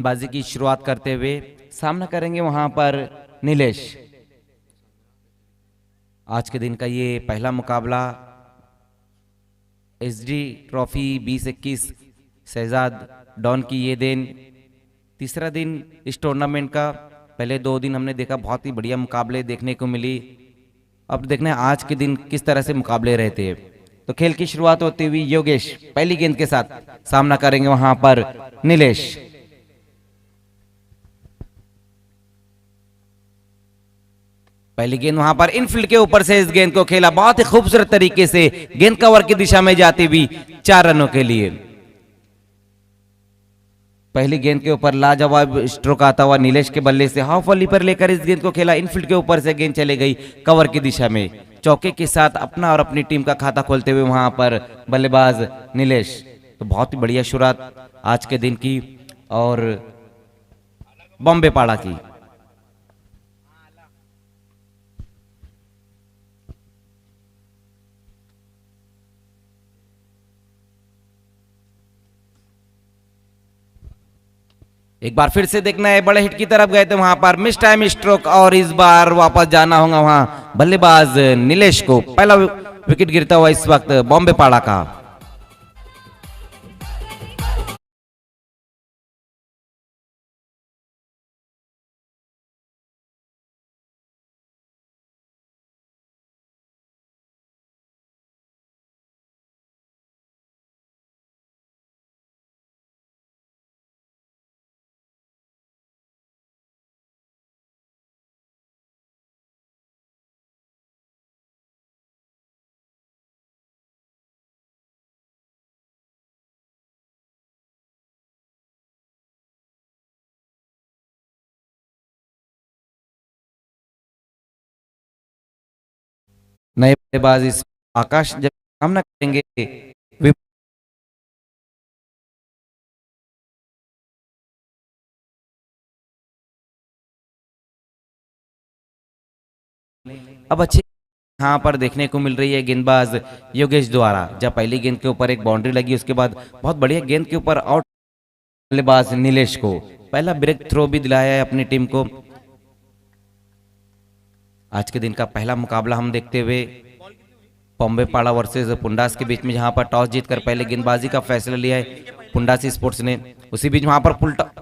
बाजी की शुरुआत करते हुए सामना करेंगे वहां पर नीलेश। आज के दिन का ये पहला मुकाबला एसडी ट्रॉफी 2021 शहजाद डॉन की ये दिन तीसरा दिन इस टूर्नामेंट का। पहले 2 दिन हमने देखा बहुत ही बढ़िया मुकाबले देखने को मिली। अब देखना है आज के दिन किस तरह से मुकाबले रहते हैं। तो खेल की शुरुआत होती हुई योगेश पहली गेंद के साथ सामना करेंगे वहां पर नीलेश। पहली गेंद वहां पर इनफील्ड के ऊपर से इस गेंद को खेला बहुत ही खूबसूरत तरीके से, गेंद कवर की दिशा में जाती हुई 4 रनों के लिए। पहली गेंद के ऊपर लाजवाब स्ट्रोक आता हुआ नीलेश के बल्ले से हाफ वॉली पर लेकर इस गेंद को खेला, इनफील्ड के ऊपर से गेंद चले गई कवर की दिशा में। चौके के साथ अपना और अपनी टीम का खाता खोलते हुए वहां पर बल्लेबाज नीलेश। तो बहुत ही बढ़िया शुरुआत आज के दिन की और बॉम्बे पाड़ा की। एक बार फिर से देखना है, बड़े हिट की तरफ गए थे वहां पर मिस टाइम स्ट्रोक और इस बार वापस जाना होगा वहां बल्लेबाज नीलेश को। पहला विकेट गिरता हुआ इस वक्त बॉम्बे पाड़ा का। नए बल्लेबाज इस आकाश जब सामना करेंगे अब अच्छी यहाँ पर देखने को मिल रही है गेंदबाज योगेश द्वारा। जब पहली गेंद के ऊपर एक बाउंड्री लगी उसके बाद बहुत बढ़िया गेंद के ऊपर आउट बल्लेबाज नीलेश को पहला ब्रेक थ्रो भी दिलाया है अपनी टीम को। आज के दिन का पहला मुकाबला हम देखते हुए बॉम्बे पाड़ा वर्सेस पुंडास के बीच में, जहां पर टॉस जीतकर पहले गेंदबाजी का फैसला लिया है पुंडासी स्पोर्ट्स ने। उसी बीच वहां पर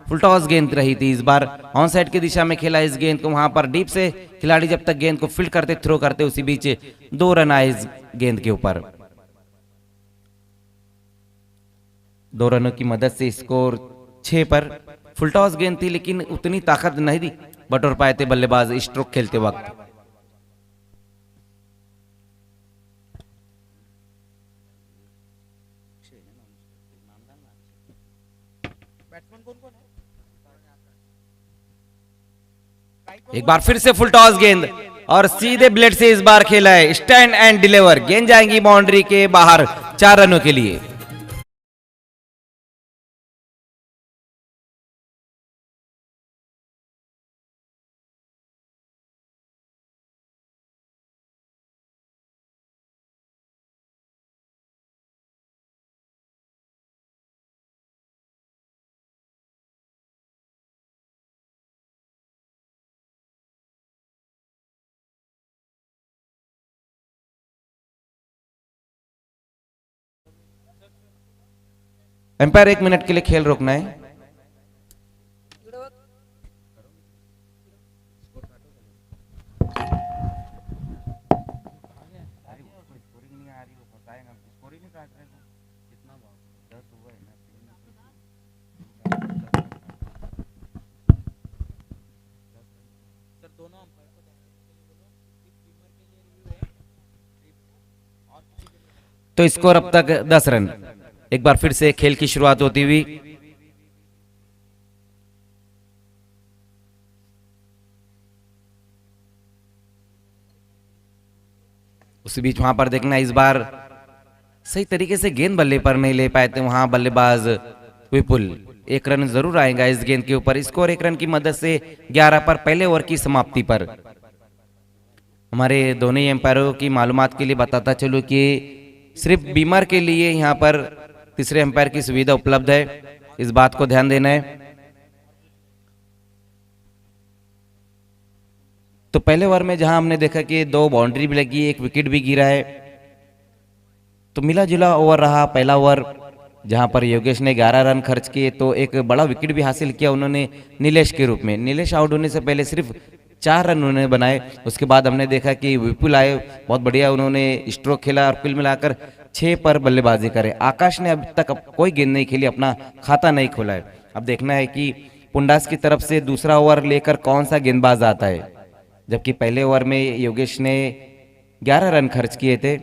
फुल टॉस गेंद रही थी, इस बार ऑन साइड की दिशा में खेला इस गेंद को। वहां पर डीप से खिलाड़ी जब तक गेंद को फील्ड करते थ्रो करते उसी बीच 2 रन आए इस गेंद के ऊपर। 2 रनों की मदद से स्कोर 6 पर। फुल टॉस गेंद थी लेकिन उतनी ताकत नहीं बटोर पाए थे बल्लेबाज स्ट्रोक खेलते वक्त। एक बार फिर से फुल टॉस गेंद और सीधे ब्लेड से इस बार खेला है, स्टैंड एंड डिलीवर। गेंद जाएंगी बाउंड्री के बाहर 4 रनों के लिए। एम्पायर 1 मिनट के लिए खेल रोकना है। तो स्कोर अब तक 10 रन। एक बार फिर से खेल की शुरुआत होती हुई उसी बीच वहां पर देखना इस बार सही तरीके से गेंद बल्ले पर नहीं ले पाए थे वहां बल्लेबाज विपुल। 1 रन जरूर आएगा इस गेंद के ऊपर। स्कोर 1 रन की मदद से 11 पर पहले ओवर की समाप्ति पर। हमारे दोनों ही एम्पायरों की मालूमात के लिए बताता चलूं कि सिर्फ बीमार के लिए यहाँ पर तीसरे एम्पायर की सुविधा उपलब्ध है, इस बात को ध्यान देना है। तो पहले ओवर में जहां हमने देखा कि 2 बाउंड्री भी लगी, 1 विकेट भी गिरा है, तो मिला जुला ओवर रहा पहला ओवर, जहां पर योगेश ने 11 रन खर्च किए तो एक बड़ा विकेट भी हासिल किया उन्होंने नीलेश के रूप में। नीलेश आउट होने से पहले सिर्फ 4 रन उन्होंने बनाए। उसके बाद हमने देखा कि विपुल आए, बहुत बढ़िया उन्होंने स्ट्रोक खेला और कुल मिलाकर 6 पर बल्लेबाजी करे। आकाश ने अभी तक कोई गेंद नहीं खेली, अपना खाता नहीं खोला है। अब देखना है कि पुंडास की तरफ से दूसरा ओवर लेकर कौन सा गेंदबाज आता है, जबकि पहले ओवर में योगेश ने 11 रन खर्च किए थे।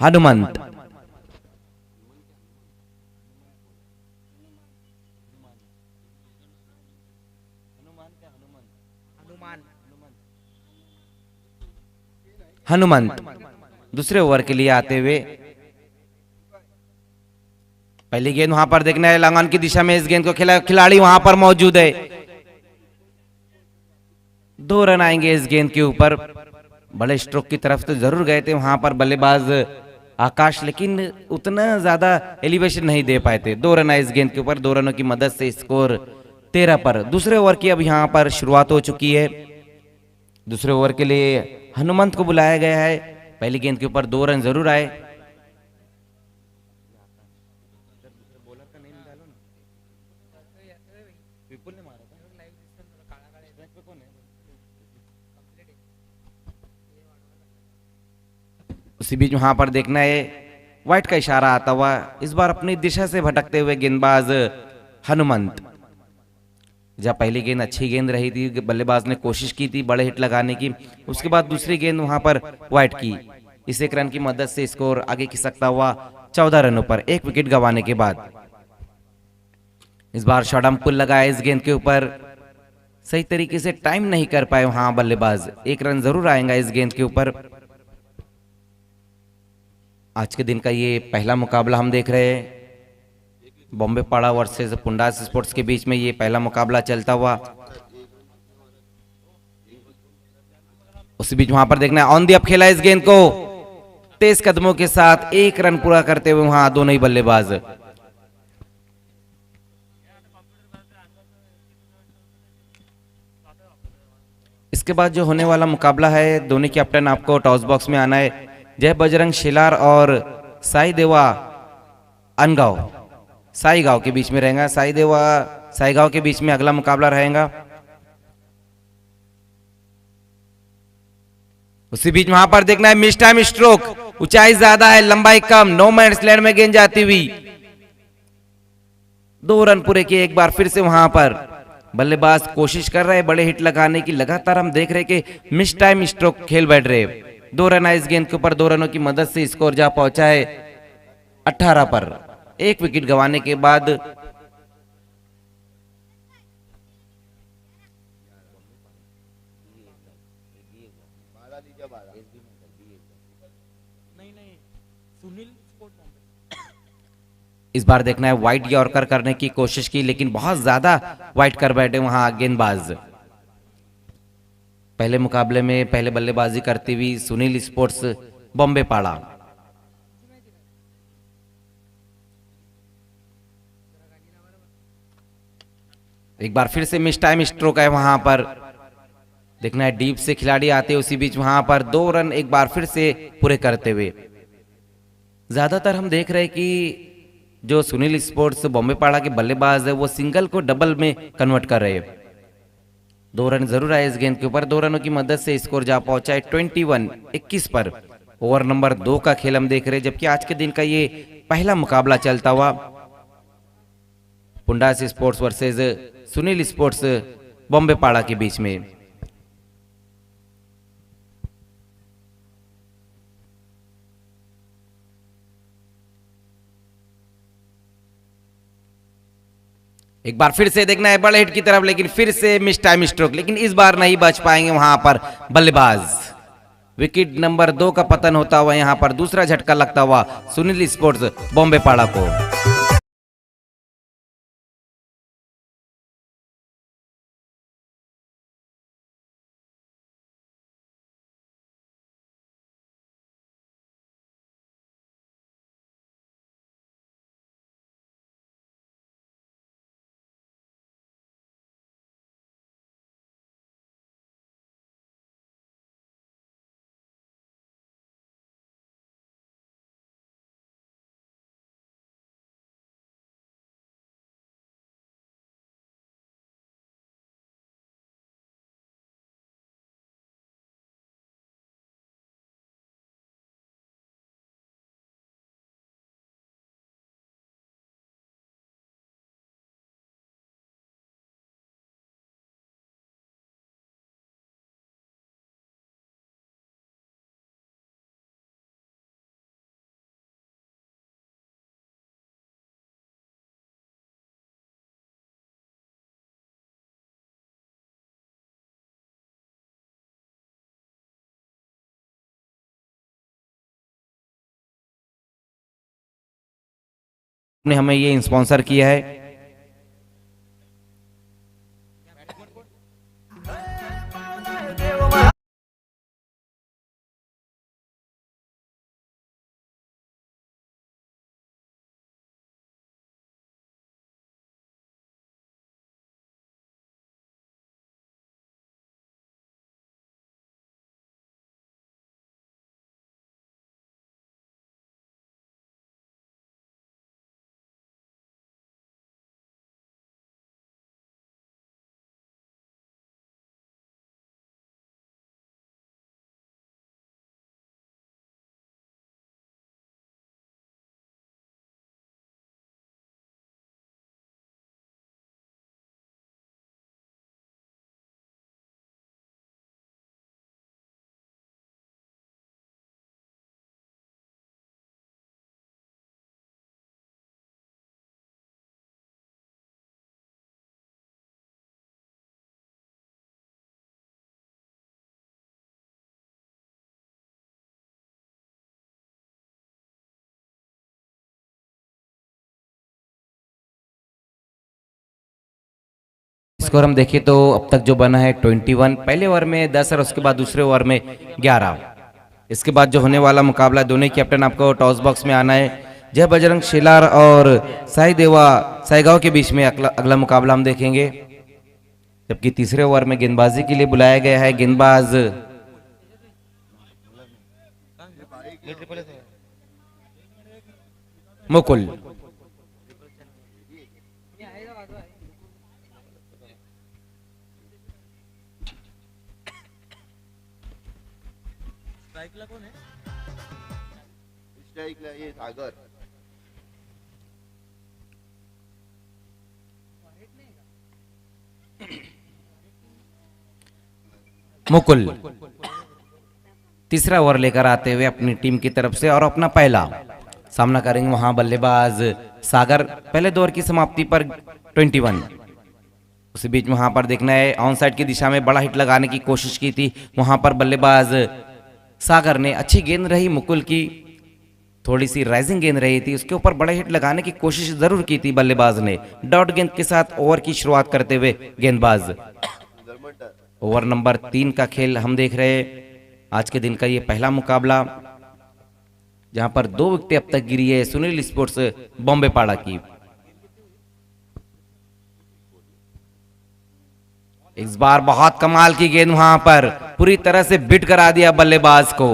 हनुमंत, हनुमंत दूसरे ओवर के लिए आते हुए, पहली गेंद वहां पर देखना है लॉन्ग ऑन की दिशा में, इस गेंद को खेला, खिलाड़ी वहां पर मौजूद है, 2 रन आएंगे इस गेंद के ऊपर। बड़े स्ट्रोक की तरफ तो जरूर गए थे वहां पर बल्लेबाज आकाश, लेकिन उतना ज्यादा एलिवेशन नहीं दे पाए थे। 2 रन आए इस गेंद के ऊपर, 2 रनों की मदद से स्कोर 13 पर। दूसरे ओवर की अब यहां पर शुरुआत हो चुकी है। दूसरे ओवर के लिए हनुमंत को बुलाया गया है। पहली गेंद के ऊपर 2 रन जरूर आए। उसी बीच वहां पर देखना है व्हाइट का इशारा आता हुआ, इस बार अपनी दिशा से भटकते हुए गेंदबाज हनुमंत। जब पहली गेंद अच्छी गेंद रही थी, बल्लेबाज ने कोशिश की थी बड़े हिट लगाने की, उसके बाद दूसरी गेंद वहां पर व्हाइट की, इस एक रन की मदद से स्कोर आगे खिसकता हुआ 14 रनों पर, 1 विकेट गंवाने के बाद। इस बार शॉर्ट पुल लगाया इस गेंद के ऊपर, सही तरीके से टाइम नहीं कर पाए वहां बल्लेबाज। 1 रन जरूर आएगा इस गेंद के ऊपर। आज के दिन का ये पहला मुकाबला हम देख रहे हैं, बॉम्बे पाड़ा वर्सेस पुंडास स्पोर्ट्स के बीच में ये पहला मुकाबला चलता हुआ। उसी बीच वहां पर देखना है ऑन दी अप खेला इस गेंद को, तेज कदमों के साथ 1 रन पूरा करते हुए वहां दोनों ही बल्लेबाज। इसके बाद जो होने वाला मुकाबला है, दोनों कैप्टन आपको टॉस बॉक्स में आना है। जय बजरंग शेलार और साई देवा अनगांव, साई गांव के बीच में रहेगा। साई देवा साई गांव के बीच में अगला मुकाबला रहेगा। उसी बीच वहां पर देखना है मिस टाइम स्ट्रोक, ऊंचाई ज्यादा है लंबाई कम, नो मैंस लैंड में गेंद जाती हुई, 2 रन पूरे किए। एक बार फिर से वहां पर बल्लेबाज कोशिश कर रहे हैं बड़े हिट लगाने की, लगातार हम देख रहे कि मिस टाइम स्ट्रोक खेल बैठ रहे। 2 रन आए इस गेंद के ऊपर, 2 रनों की मदद से स्कोर जा पहुंचा है 18 पर, 1 विकेट गंवाने के बाद। इस बार देखना है वाइड यॉर्कर करने की कोशिश की, लेकिन बहुत ज्यादा वाइड कर बैठे वहां गेंदबाज। पहले मुकाबले में पहले बल्लेबाजी करती हुई सुनील स्पोर्ट्स बॉम्बे पाड़ा। एक बार फिर से मिस टाइम स्ट्रोक है वहां पर, देखना है डीप से खिलाड़ी आते उसी बीच वहां पर 2 रन एक बार फिर से पूरे करते हुए। ज्यादातर हम देख रहे हैं कि जो सुनील स्पोर्ट्स बॉम्बे पाड़ा के बल्लेबाज है वो सिंगल को डबल में कन्वर्ट कर रहे हैं। 2 रन जरूर आए इस गेंद के ऊपर, 2 रनों की मदद से स्कोर जा पहुंचा है 21 पर। ओवर नंबर 2 का खेल हम देख रहे हैं, जबकि आज के दिन का ये पहला मुकाबला चलता हुआ पुंडास sports versus Sunil sports Bombay Pada के बीच में। एक बार फिर से देखना है बड़े हिट की तरफ, लेकिन फिर से मिस टाइम स्ट्रोक, लेकिन इस बार नहीं बच पाएंगे वहां पर बल्लेबाज। विकेट नंबर 2 का पतन होता हुआ यहां पर दूसरा झटका लगता हुआ सुनील स्पोर्ट्स बॉम्बे पाड़ा को। ने हमें ये स्पॉन्सर किया है। स्कोर हम देखें तो अब तक जो बना है 21, पहले ओवर में 10 और उसके बाद दूसरे ओवर में 11। इसके बाद जो होने वाला मुकाबला, दोनों कैप्टन आपको टॉस बॉक्स में आना है। जय बजरंग शेलार और साई देवा साईगांव के बीच में अगला मुकाबला हम देखेंगे, जबकि तीसरे ओवर में गेंदबाजी के लिए बुलाया गया है गेंदबाज मुकुल। स्ट्राइकला कोण आहे? स्ट्राइकला ये सागर। मुकुल तीसरा ओवर लेकर आते हुए अपनी टीम की तरफ से और अपना पहला सामना करेंगे वहां बल्लेबाज सागर। पहले दौर की समाप्ति पर 21। उसी बीच वहां पर देखना है ऑन साइड की दिशा में बड़ा हिट लगाने की कोशिश की थी वहां पर बल्लेबाज सागर ने। अच्छी गेंद रही मुकुल की, थोड़ी सी राइजिंग गेंद रही थी, उसके ऊपर बड़ा हिट लगाने की कोशिश जरूर की थी बल्लेबाज ने। डॉट गेंद के साथ ओवर की शुरुआत करते हुए गेंदबाज। ओवर नंबर 3 का खेल हम देख रहे हैं। आज के दिन का ये पहला मुकाबला जहां पर 2 विकेटें अब तक गिरी है सुनील स्पोर्ट्स बॉम्बे पाड़ा की। इस बार बहुत कमाल की गेंद वहां पर पूरी तरह से बिट करा दिया बल्लेबाज को,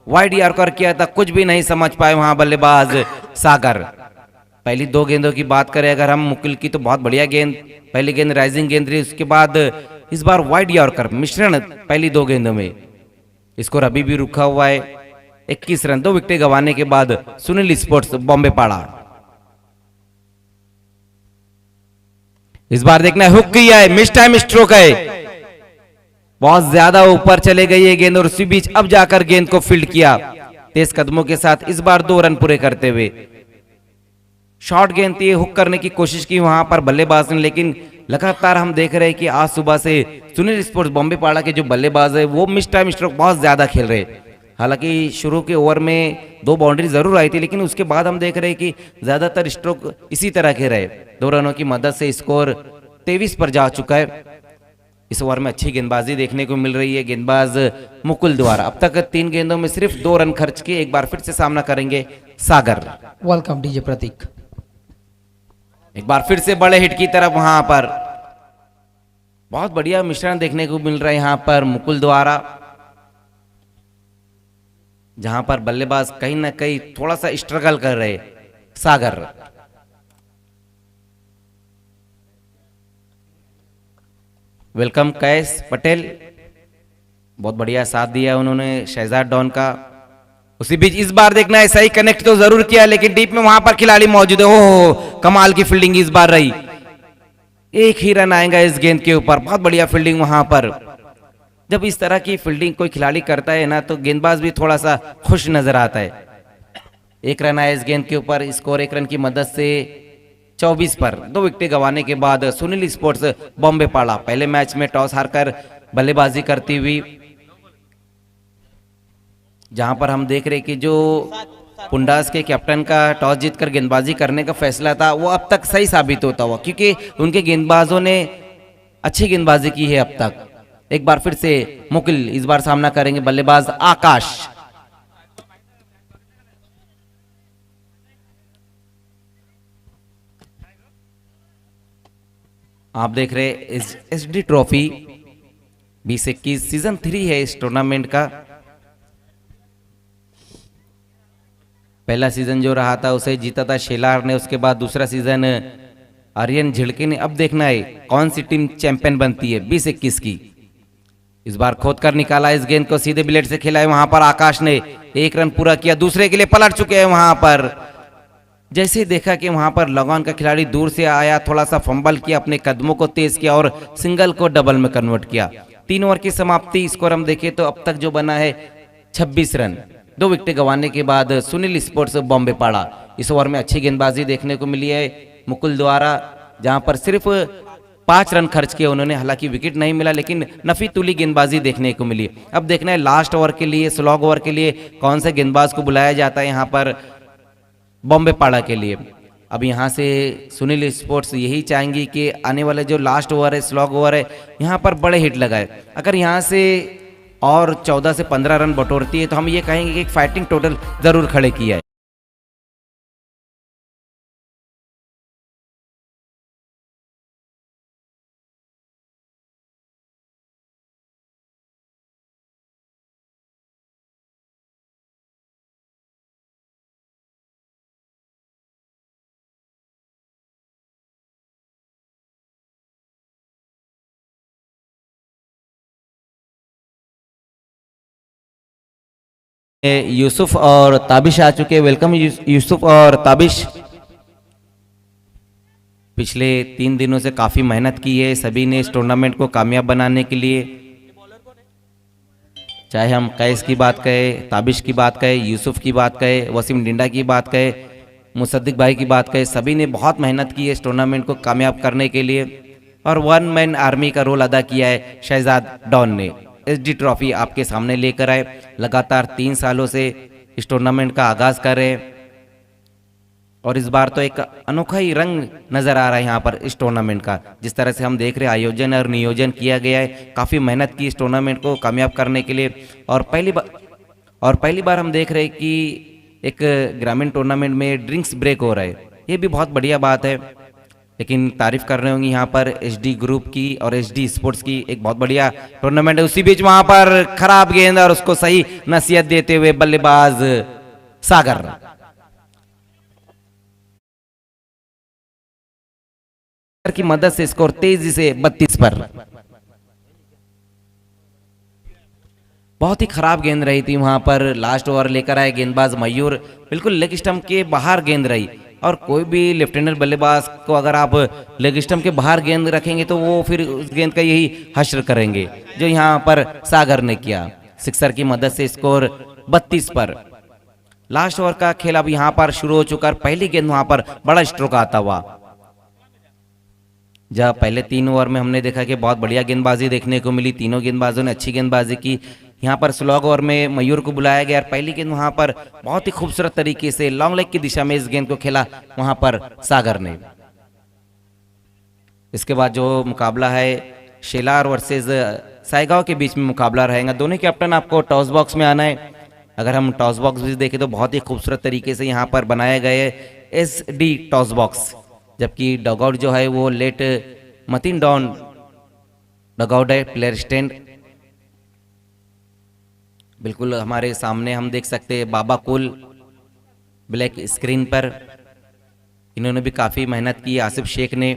वाइड यॉर्कर किया था, कुछ भी नहीं समझ पाए वहां बल्लेबाज सागर। पहली दो गेंदों की बात करें अगर हम मुकुल की तो बहुत बढ़िया गेंद, पहली गेंद राइजिंग गेंद रही, उसके बाद इस बार वाइड यॉर्कर मिश्रण पहली दो गेंदों में। स्कोर अभी भी रुका हुआ है 21 रन, 2 विकेटें गंवाने के बाद सुनील स्पोर्ट्स बॉम्बे पाड़ा। इस बार देखना है हुक किया है, मिस टाइम स्ट्रोक है, बहुत ज्यादा ऊपर चले गई है गेंद और उसी बीच अब जाकर गेंद को फील्ड किया तेज कदमों के साथ। इस बार 2 रन पूरे करते हुए शॉर्ट गेंद थी, हुक करने की कोशिश की वहां पर बल्लेबाज ने, लेकिन लगातार हम देख रहे हैं कि आज सुबह से सुनील स्पोर्ट्स बॉम्बे पाड़ा के जो बल्लेबाज है वो मिस टाइम स्ट्रोक बहुत ज्यादा खेल रहे। हालांकि शुरू के ओवर में 2 बाउंड्री जरूर आई थी, लेकिन उसके बाद हम देख रहे हैं कि ज्यादातर स्ट्रोक इसी तरह के रहे। 2 रनों की मदद से स्कोर 23 पर जा चुका है। इस ओवर में अच्छी गेंदबाजी देखने को मिल रही है गेंदबाज मुकुल द्वारा। अब तक 3 गेंदों में सिर्फ 2 रन खर्च किए। एक बार फिर से सामना करेंगे सागर। वेलकम डीजे प्रतीक। एक बार फिर से बड़े हिट की तरफ वहां पर बहुत बढ़िया मिश्रण देखने को मिल रहा है यहां पर मुकुल द्वारा, जहां पर बल्लेबाज कहीं ना कहीं थोड़ा सा स्ट्रगल कर रहे सागर। वेलकम कैस पटेल, बहुत बढ़िया साथ दिया उन्होंने शहजाद डॉन का। उसी बीच इस बार देखना है सही कनेक्ट तो जरूर किया, लेकिन डीप में वहां पर खिलाड़ी मौजूद है। ओहो कमाल की फील्डिंग इस बार रही, एक ही रन आएगा इस गेंद के ऊपर, बहुत बढ़िया फील्डिंग वहां पर। जब इस तरह की फील्डिंग कोई खिलाड़ी करता है ना तो गेंदबाज भी थोड़ा सा खुश नजर आता है। 1 रन आया इस गेंद के ऊपर, स्कोर 1 रन की मदद से 24 पर। 2 विकेटें गंवाने के बाद सुनील स्पोर्ट्स बॉम्बे पाड़ा पहले मैच में टॉस हारकर बल्लेबाजी करती हुई, जहां पर हम देख रहे कि जो पुंडास के कैप्टन का टॉस जीतकर गेंदबाजी करने का फैसला था वो अब तक सही साबित होता हुआ, क्योंकि उनके गेंदबाजों ने अच्छी गेंदबाजी की है अब तक। एक बार फिर से मुकुल इस बार सामना करेंगे बल्लेबाज आकाश। आप देख रहे एसडी ट्रॉफी 2021 सीजन 3 है इस टूर्नामेंट का। पहला सीजन जो रहा था उसे जीता था शेलार ने, उसके बाद दूसरा सीजन आर्यन झिड़के ने। अब देखना है कौन सी टीम चैंपियन बनती है 2021 की। इस बार खोद कर निकाला इस गेंद को, सीधे ब्लेड से खेला है वहां पर आकाश ने, 1 रन पूरा किया, दूसरे के लिए पलट चुके हैं वहां पर। जैसे देखा कि वहां पर लगन का खिलाड़ी दूर से आया, थोड़ा सा फंबल किया, अपने कदमों को तेज किया और सिंगल को डबल में कन्वर्ट किया। 3 ओवर की समाप्ति, स्कोर हम देखें तो अब तक जो बना है 26 रन। 2 विकेटें गंवाने के बाद सुनील स्पोर्ट्स बॉम्बे पाड़ा। इस ओवर में अच्छी गेंदबाजी देखने को मिली है मुकुल द्वारा, जहां पर सिर्फ 5 रन खर्च किए उन्होंने। हालांकि विकेट नहीं मिला, लेकिन नफी तुली गेंदबाजी देखने को मिली। अब देखना है लास्ट ओवर के लिए, स्लॉग ओवर के लिए कौन से गेंदबाज को बुलाया जाता है यहाँ पर बॉम्बे पाड़ा के लिए। अब यहाँ से सुनील स्पोर्ट्स यही चाहेंगी कि आने वाले जो लास्ट ओवर है, स्लॉग ओवर है, यहाँ पर बड़े हिट लगाए। अगर यहाँ से और 14 से 15 रन बटोरती है तो हम ये कहेंगे कि एक फाइटिंग टोटल जरूर खड़े किया है। यूसुफ और ताबिश आ चुके हैं। वेलकम यूसुफ और ताबिश। पिछले 3 दिनों से काफी मेहनत की है सभी ने इस टूर्नामेंट को कामयाब बनाने के लिए। चाहे हम कैस की बात कहें, ताबिश की बात कहें, यूसुफ की बात कहें, वसीम डिंडा की बात कहें, मुसद्दिक भाई की बात कहें, सभी ने बहुत मेहनत की है इस टूर्नामेंट को कामयाब करने के लिए। और 1 मैन आर्मी का रोल अदा किया है शहजाद डॉन ने। एसडी ट्रॉफी आपके सामने लेकर आए, लगातार 3 सालों से इस टूर्नामेंट का आगाज कर रहे हैं और इस बार तो एक अनोखा ही रंग नजर आ रहा है यहाँ पर इस टूर्नामेंट का। जिस तरह से हम देख रहे हैं आयोजन और नियोजन किया गया है, काफी मेहनत की इस टूर्नामेंट को कामयाब करने के लिए। और पहली बार हम देख रहे हैं कि एक ग्रामीण टूर्नामेंट में ड्रिंक्स ब्रेक हो रहा है, ये भी बहुत बढ़िया बात है। लेकिन तारीफ कर रहे होंगे यहाँ पर एचडी ग्रुप की और एचडी स्पोर्ट्स की, एक बहुत बढ़िया टूर्नामेंट है। उसी बीच वहां पर खराब गेंद और उसको सही नसीहत देते हुए बल्लेबाज सागर की मदद से स्कोर तेजी से 32 पर। बहुत ही खराब गेंद रही थी वहां पर, लास्ट ओवर लेकर आए गेंदबाज मयूर, बिल्कुल लेग स्टंप के बाहर गेंद रही। और कोई भी लेफ्टिनेंट बल्लेबाज को अगर आप लेग स्टंप के बाहर गेंद रखेंगे तो वो फिर उस गेंद का यही हश्र करेंगे जो यहाँ पर सागर ने किया। सिक्सर की मदद से स्कोर 32 पर। लास्ट ओवर का खेल अब यहाँ पर शुरू हो चुका है। पहली गेंद वहां पर बड़ा स्ट्रोक आता हुआ, जब पहले 3 ओवर में हमने देखा कि बहुत बढ़िया गेंदबाजी देखने को मिली, तीनों गेंदबाजों ने अच्छी गेंदबाजी की। यहाँ पर स्लॉग ओवर में मयूर को बुलाया गया और पहली गेंद वहां पर बहुत ही खूबसूरत तरीके से लॉन्ग लेग की दिशा में इस गेंद को खेला वहां पर सागर ने। इसके बाद जो मुकाबला है शेलार वर्सेस सायगांव के बीच में मुकाबला रहेगा। दोनों कैप्टन आपको टॉस बॉक्स में आना है। अगर हम टॉस बॉक्स भी देखें तो बहुत ही खूबसूरत तरीके से यहाँ पर बनाया गया है SD टॉस बॉक्स, जबकि डगआउट जो है वो लेट मतीन डॉन डगआउट है, प्लेयर स्टैंड। बिल्कुल हमारे सामने हम देख सकते हैं बाबा कुल ब्लैक स्क्रीन पर, इन्होंने भी काफी मेहनत की। आसिफ शेख ने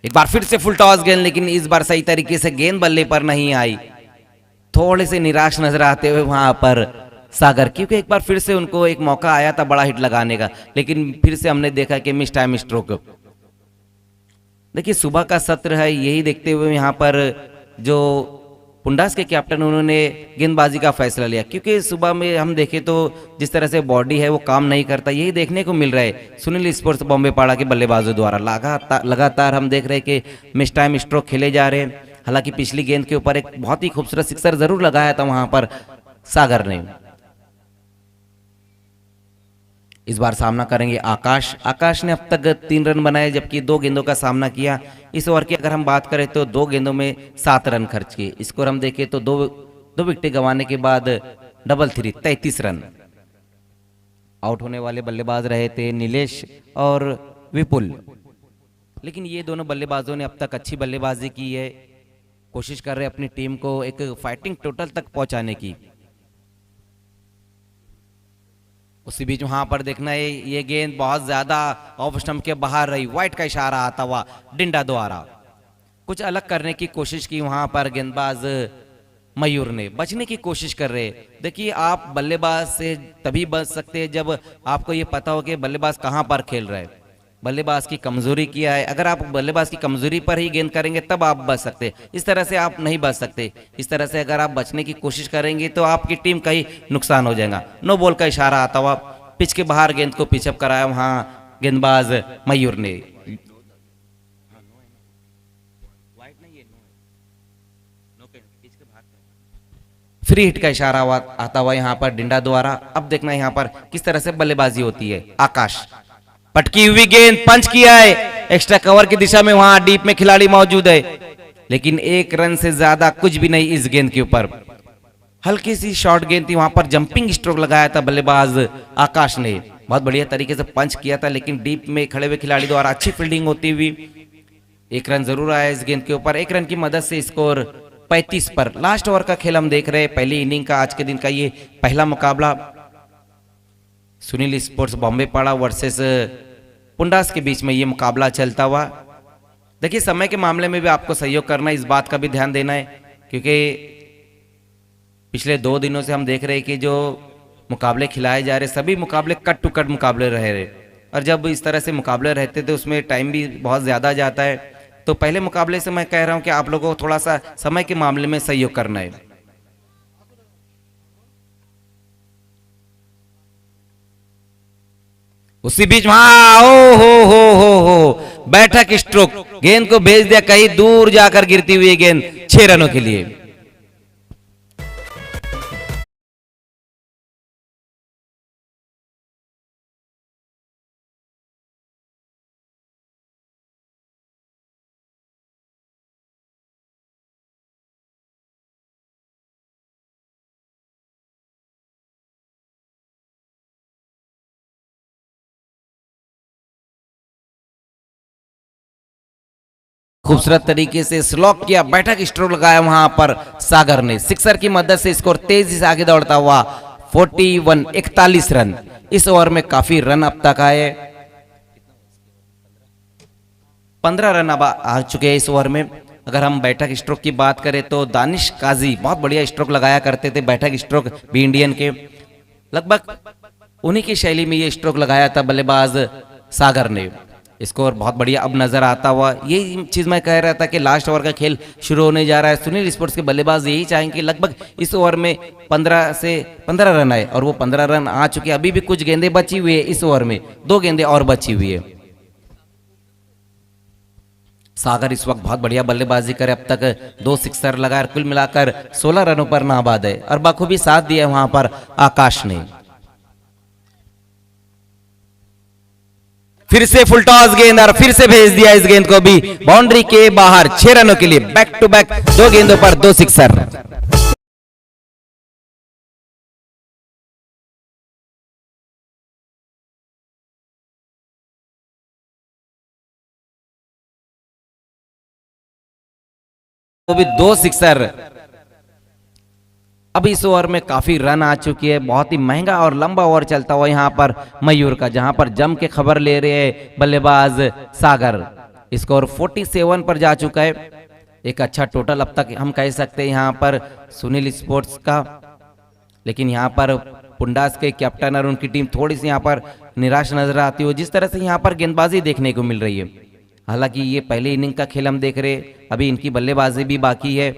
एक बार फिर से फुल टॉस गेंद, लेकिन इस बार सही तरीके से गेंद बल्ले पर नहीं आई। थोड़े से निराश नजर आते हुए वहां पर सागर, क्योंकि एक बार फिर से उनको एक मौका आया था बड़ा हिट लगाने का, लेकिन फिर से हमने देखा कि मिस टाइम स्ट्रोक। देखिए सुबह का सत्र है, यही देखते हुए यहाँ पर जो पुंडास के कैप्टन उन्होंने गेंदबाजी का फैसला लिया, क्योंकि सुबह में हम देखें तो जिस तरह से बॉडी है वो काम नहीं करता, यही देखने को मिल रहा है सुनील स्पोर्ट्स बॉम्बे पाड़ा के बल्लेबाजों द्वारा। लगातार हम देख रहे हैं कि मिस टाइम स्ट्रोक खेले जा रहे हैं। हालांकि पिछली गेंद के ऊपर एक बहुत ही खूबसूरत सिक्सर जरूर लगाया था वहां पर सागर ने। इस बार सामना करेंगे आकाश। आकाश ने अब तक 3 रन बनाए, जबकि 2 गेंदों का सामना किया। इस ओवर की अगर हम बात करें तो 2 गेंदों में 7 रन खर्च किए। स्कोर हम देखें तो दो विकेटें गंवाने के बाद डबल 3 33 रन। आउट होने वाले बल्लेबाज रहे थे नीलेश और विपुल, लेकिन ये दोनों बल्लेबाजों ने अब तक अच्छी बल्लेबाजी की है, कोशिश कर रहे हैं अपनी टीम को एक फाइटिंग टोटल तक पहुंचाने की। उसी बीच वहां पर देखना है ये गेंद बहुत ज्यादा ऑफ स्टंप के बाहर रही, व्हाइट का इशारा आता हुआ डिंडा द्वारा। कुछ अलग करने की कोशिश की वहां पर गेंदबाज मयूर ने, बचने की कोशिश कर रहे। देखिए आप बल्लेबाज से तभी बच सकते हैं जब आपको ये पता हो कि बल्लेबाज कहां पर खेल रहा है, बल्लेबाज की कमजोरी क्या है। अगर आप बल्लेबाज की कमजोरी पर ही गेंद करेंगे तब आप बच सकते, इस तरह से आप नहीं बच सकते। इस तरह से अगर आप बचने की कोशिश करेंगे तो आपकी टीम का ही नुकसान हो जाएगा। नो बॉल का इशारा आता हुआ पिच के बाहर गेंद को पिचअप कराया वहां गेंदबाज मयूर ने। फ्री हिट का इशारा आता हुआ यहाँ पर डिंडा द्वारा। अब देखना यहाँ पर किस तरह से बल्लेबाजी होती है। आकाश पटकी हुई गेंद पंच किया है, एक्स्ट्रा कवर की दिशा में वहां डीप में खिलाड़ी मौजूद है, लेकिन 1 रन से ज्यादा कुछ भी नहीं इस गेंद के ऊपर। हल्की सी शॉर्ट गेंद थी, वहां पर जंपिंग स्ट्रोक लगाया था बल्लेबाज आकाश ने, बहुत बढ़िया तरीके से पंच किया था, लेकिन डीप में खड़े हुए खिलाड़ी द्वारा अच्छी फील्डिंग होती हुई 1 रन जरूर आया इस गेंद के ऊपर। 1 रन की मदद से स्कोर 35 पर। लास्ट ओवर का खेल हम देख रहे हैं, पहली इनिंग का आज के दिन का ये पहला मुकाबला सुनील स्पोर्ट्स बॉम्बे पाड़ा वर्सेस पुंडास के बीच में ये मुकाबला चलता हुआ। देखिए समय के मामले में भी आपको सहयोग करना है, इस बात का भी ध्यान देना है, क्योंकि पिछले 2 दिनों से हम देख रहे हैं कि जो मुकाबले खिलाए जा रहे सभी मुकाबले कट टू कट मुकाबले रह रहे, और जब इस तरह से मुकाबले रहते थे उसमें टाइम भी बहुत ज़्यादा जाता है। तो पहले मुकाबले से मैं कह रहा हूं कि आप लोगों को थोड़ा सा समय के मामले में सहयोग करना है। उसी बीच वहां हो बैठक स्ट्रोक, गेंद को भेज दिया कहीं दूर जाकर गिरती हुई गेंद 6 रनों के लिए। खूबसूरत तरीके से स्लॉक किया, बैठक स्ट्रोक लगाया वहां पर सागर ने। सिक्सर की मदद से स्कोर तेजी से आगे दौड़ता हुआ 41 रन। इस ओवर में काफी रन अब तक आए, 15 रन अब आ चुके हैं इस ओवर में। अगर हम बैठक स्ट्रोक की बात करें तो दानिश काजी बहुत बढ़िया स्ट्रोक लगाया करते थे, बैठक स्ट्रोक भी इंडियन के, लगभग उन्हीं की शैली में ये स्ट्रोक लगाया था बल्लेबाज सागर ने। स्कोर बहुत बढ़िया अब नजर आता हुआ। यही चीज मैं कह रहा था कि लास्ट ओवर का खेल शुरू होने जा रहा है। सुनील स्पोर्ट्स के बल्लेबाज यही चाहेंगे कि लगभग इस ओवर में 15 रन आए, और वो 15 रन आ चुके। अभी भी कुछ गेंदें बची हुई है इस ओवर में, 2 गेंदें और बची हुई है। सागर इस वक्त बहुत बढ़िया बल्लेबाजी करे, अब तक 2 सिक्सर लगाए, कुल मिलाकर 16 रनों पर नाबाद है, और बखूबी साथ दिया वहां पर आकाश ने। फिर से फुल टॉस गेंद, और फिर से भेज दिया इस गेंद को भी बाउंड्री के बाहर 6 रनों के लिए। बैक टू बैक 2 गेंदों पर 2 सिक्सर। वो भी 2 सिक्सर। अब इस ओवर में काफी रन आ चुकी है। बहुत ही महंगा और लंबा ओवर चलता हुआ यहाँ पर मयूर का, जहां पर जम के खबर ले रहे हैं बल्लेबाज सागर। स्कोर 47 पर जा चुका है। एक अच्छा टोटल अब तक हम कह सकते हैं यहाँ पर सुनील स्पोर्ट्स का। लेकिन यहाँ पर पुंडास के कैप्टन और उनकी टीम थोड़ी सी यहाँ पर निराश नजर आती हो, जिस तरह से यहाँ पर गेंदबाजी देखने को मिल रही है। हालांकि ये पहले इनिंग का खेल हम देख रहे, अभी इनकी बल्लेबाजी भी बाकी है,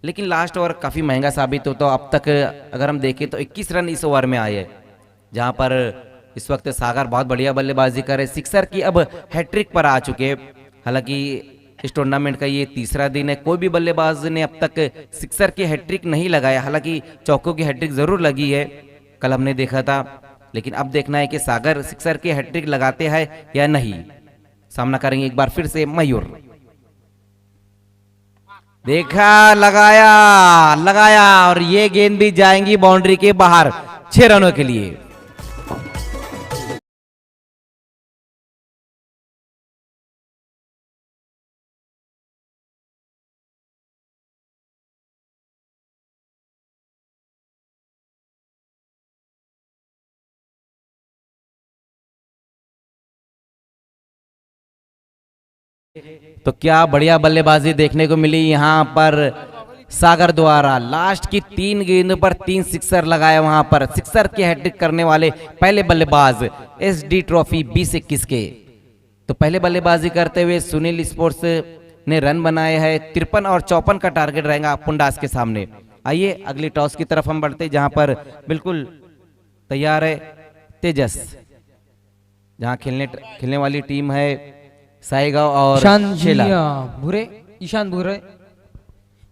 लेकिन लास्ट ओवर काफी महंगा साबित होता। अब तक अगर हम देखें तो 21 रन इस ओवर में आए हैं, जहां पर इस वक्त सागर बहुत बढ़िया बल्लेबाजी करे। सिक्सर की अब हैट्रिक पर आ चुके हैं। हालांकि इस टूर्नामेंट का ये तीसरा दिन है, कोई भी बल्लेबाज ने अब तक सिक्सर की हैट्रिक नहीं लगाया। हालांकि चौकों की हैट्रिक जरूर लगी है, कल हमने देखा था, लेकिन अब देखना है कि सागर सिक्सर की हैट्रिक लगाते हैं या नहीं। सामना करेंगे एक बार फिर से मयूर। देखा, लगाया और ये गेंद भी जाएंगी बाउंड्री के बाहर 6 रनों के लिए। तो क्या बढ़िया बल्लेबाजी देखने को मिली यहाँ पर सागर द्वारा। लास्ट की 3 गेंदों पर 3 सिक्सर लगाए, वहां पर सिक्सर की हैट्रिक करने वाले पहले बल्लेबाज एसडी ट्रॉफी 2021 के। तो पहले बल्लेबाजी करते हुए सुनील स्पोर्ट्स ने रन बनाए हैं 53 और 54 का टारगेट रहेगा पुंडास के सामने। आइए अगली टॉस की तरफ हम बढ़ते, जहां पर बिल्कुल तैयार है तेजस, जहां खेलने वाली टीम है साईगाव और ईशान भुरे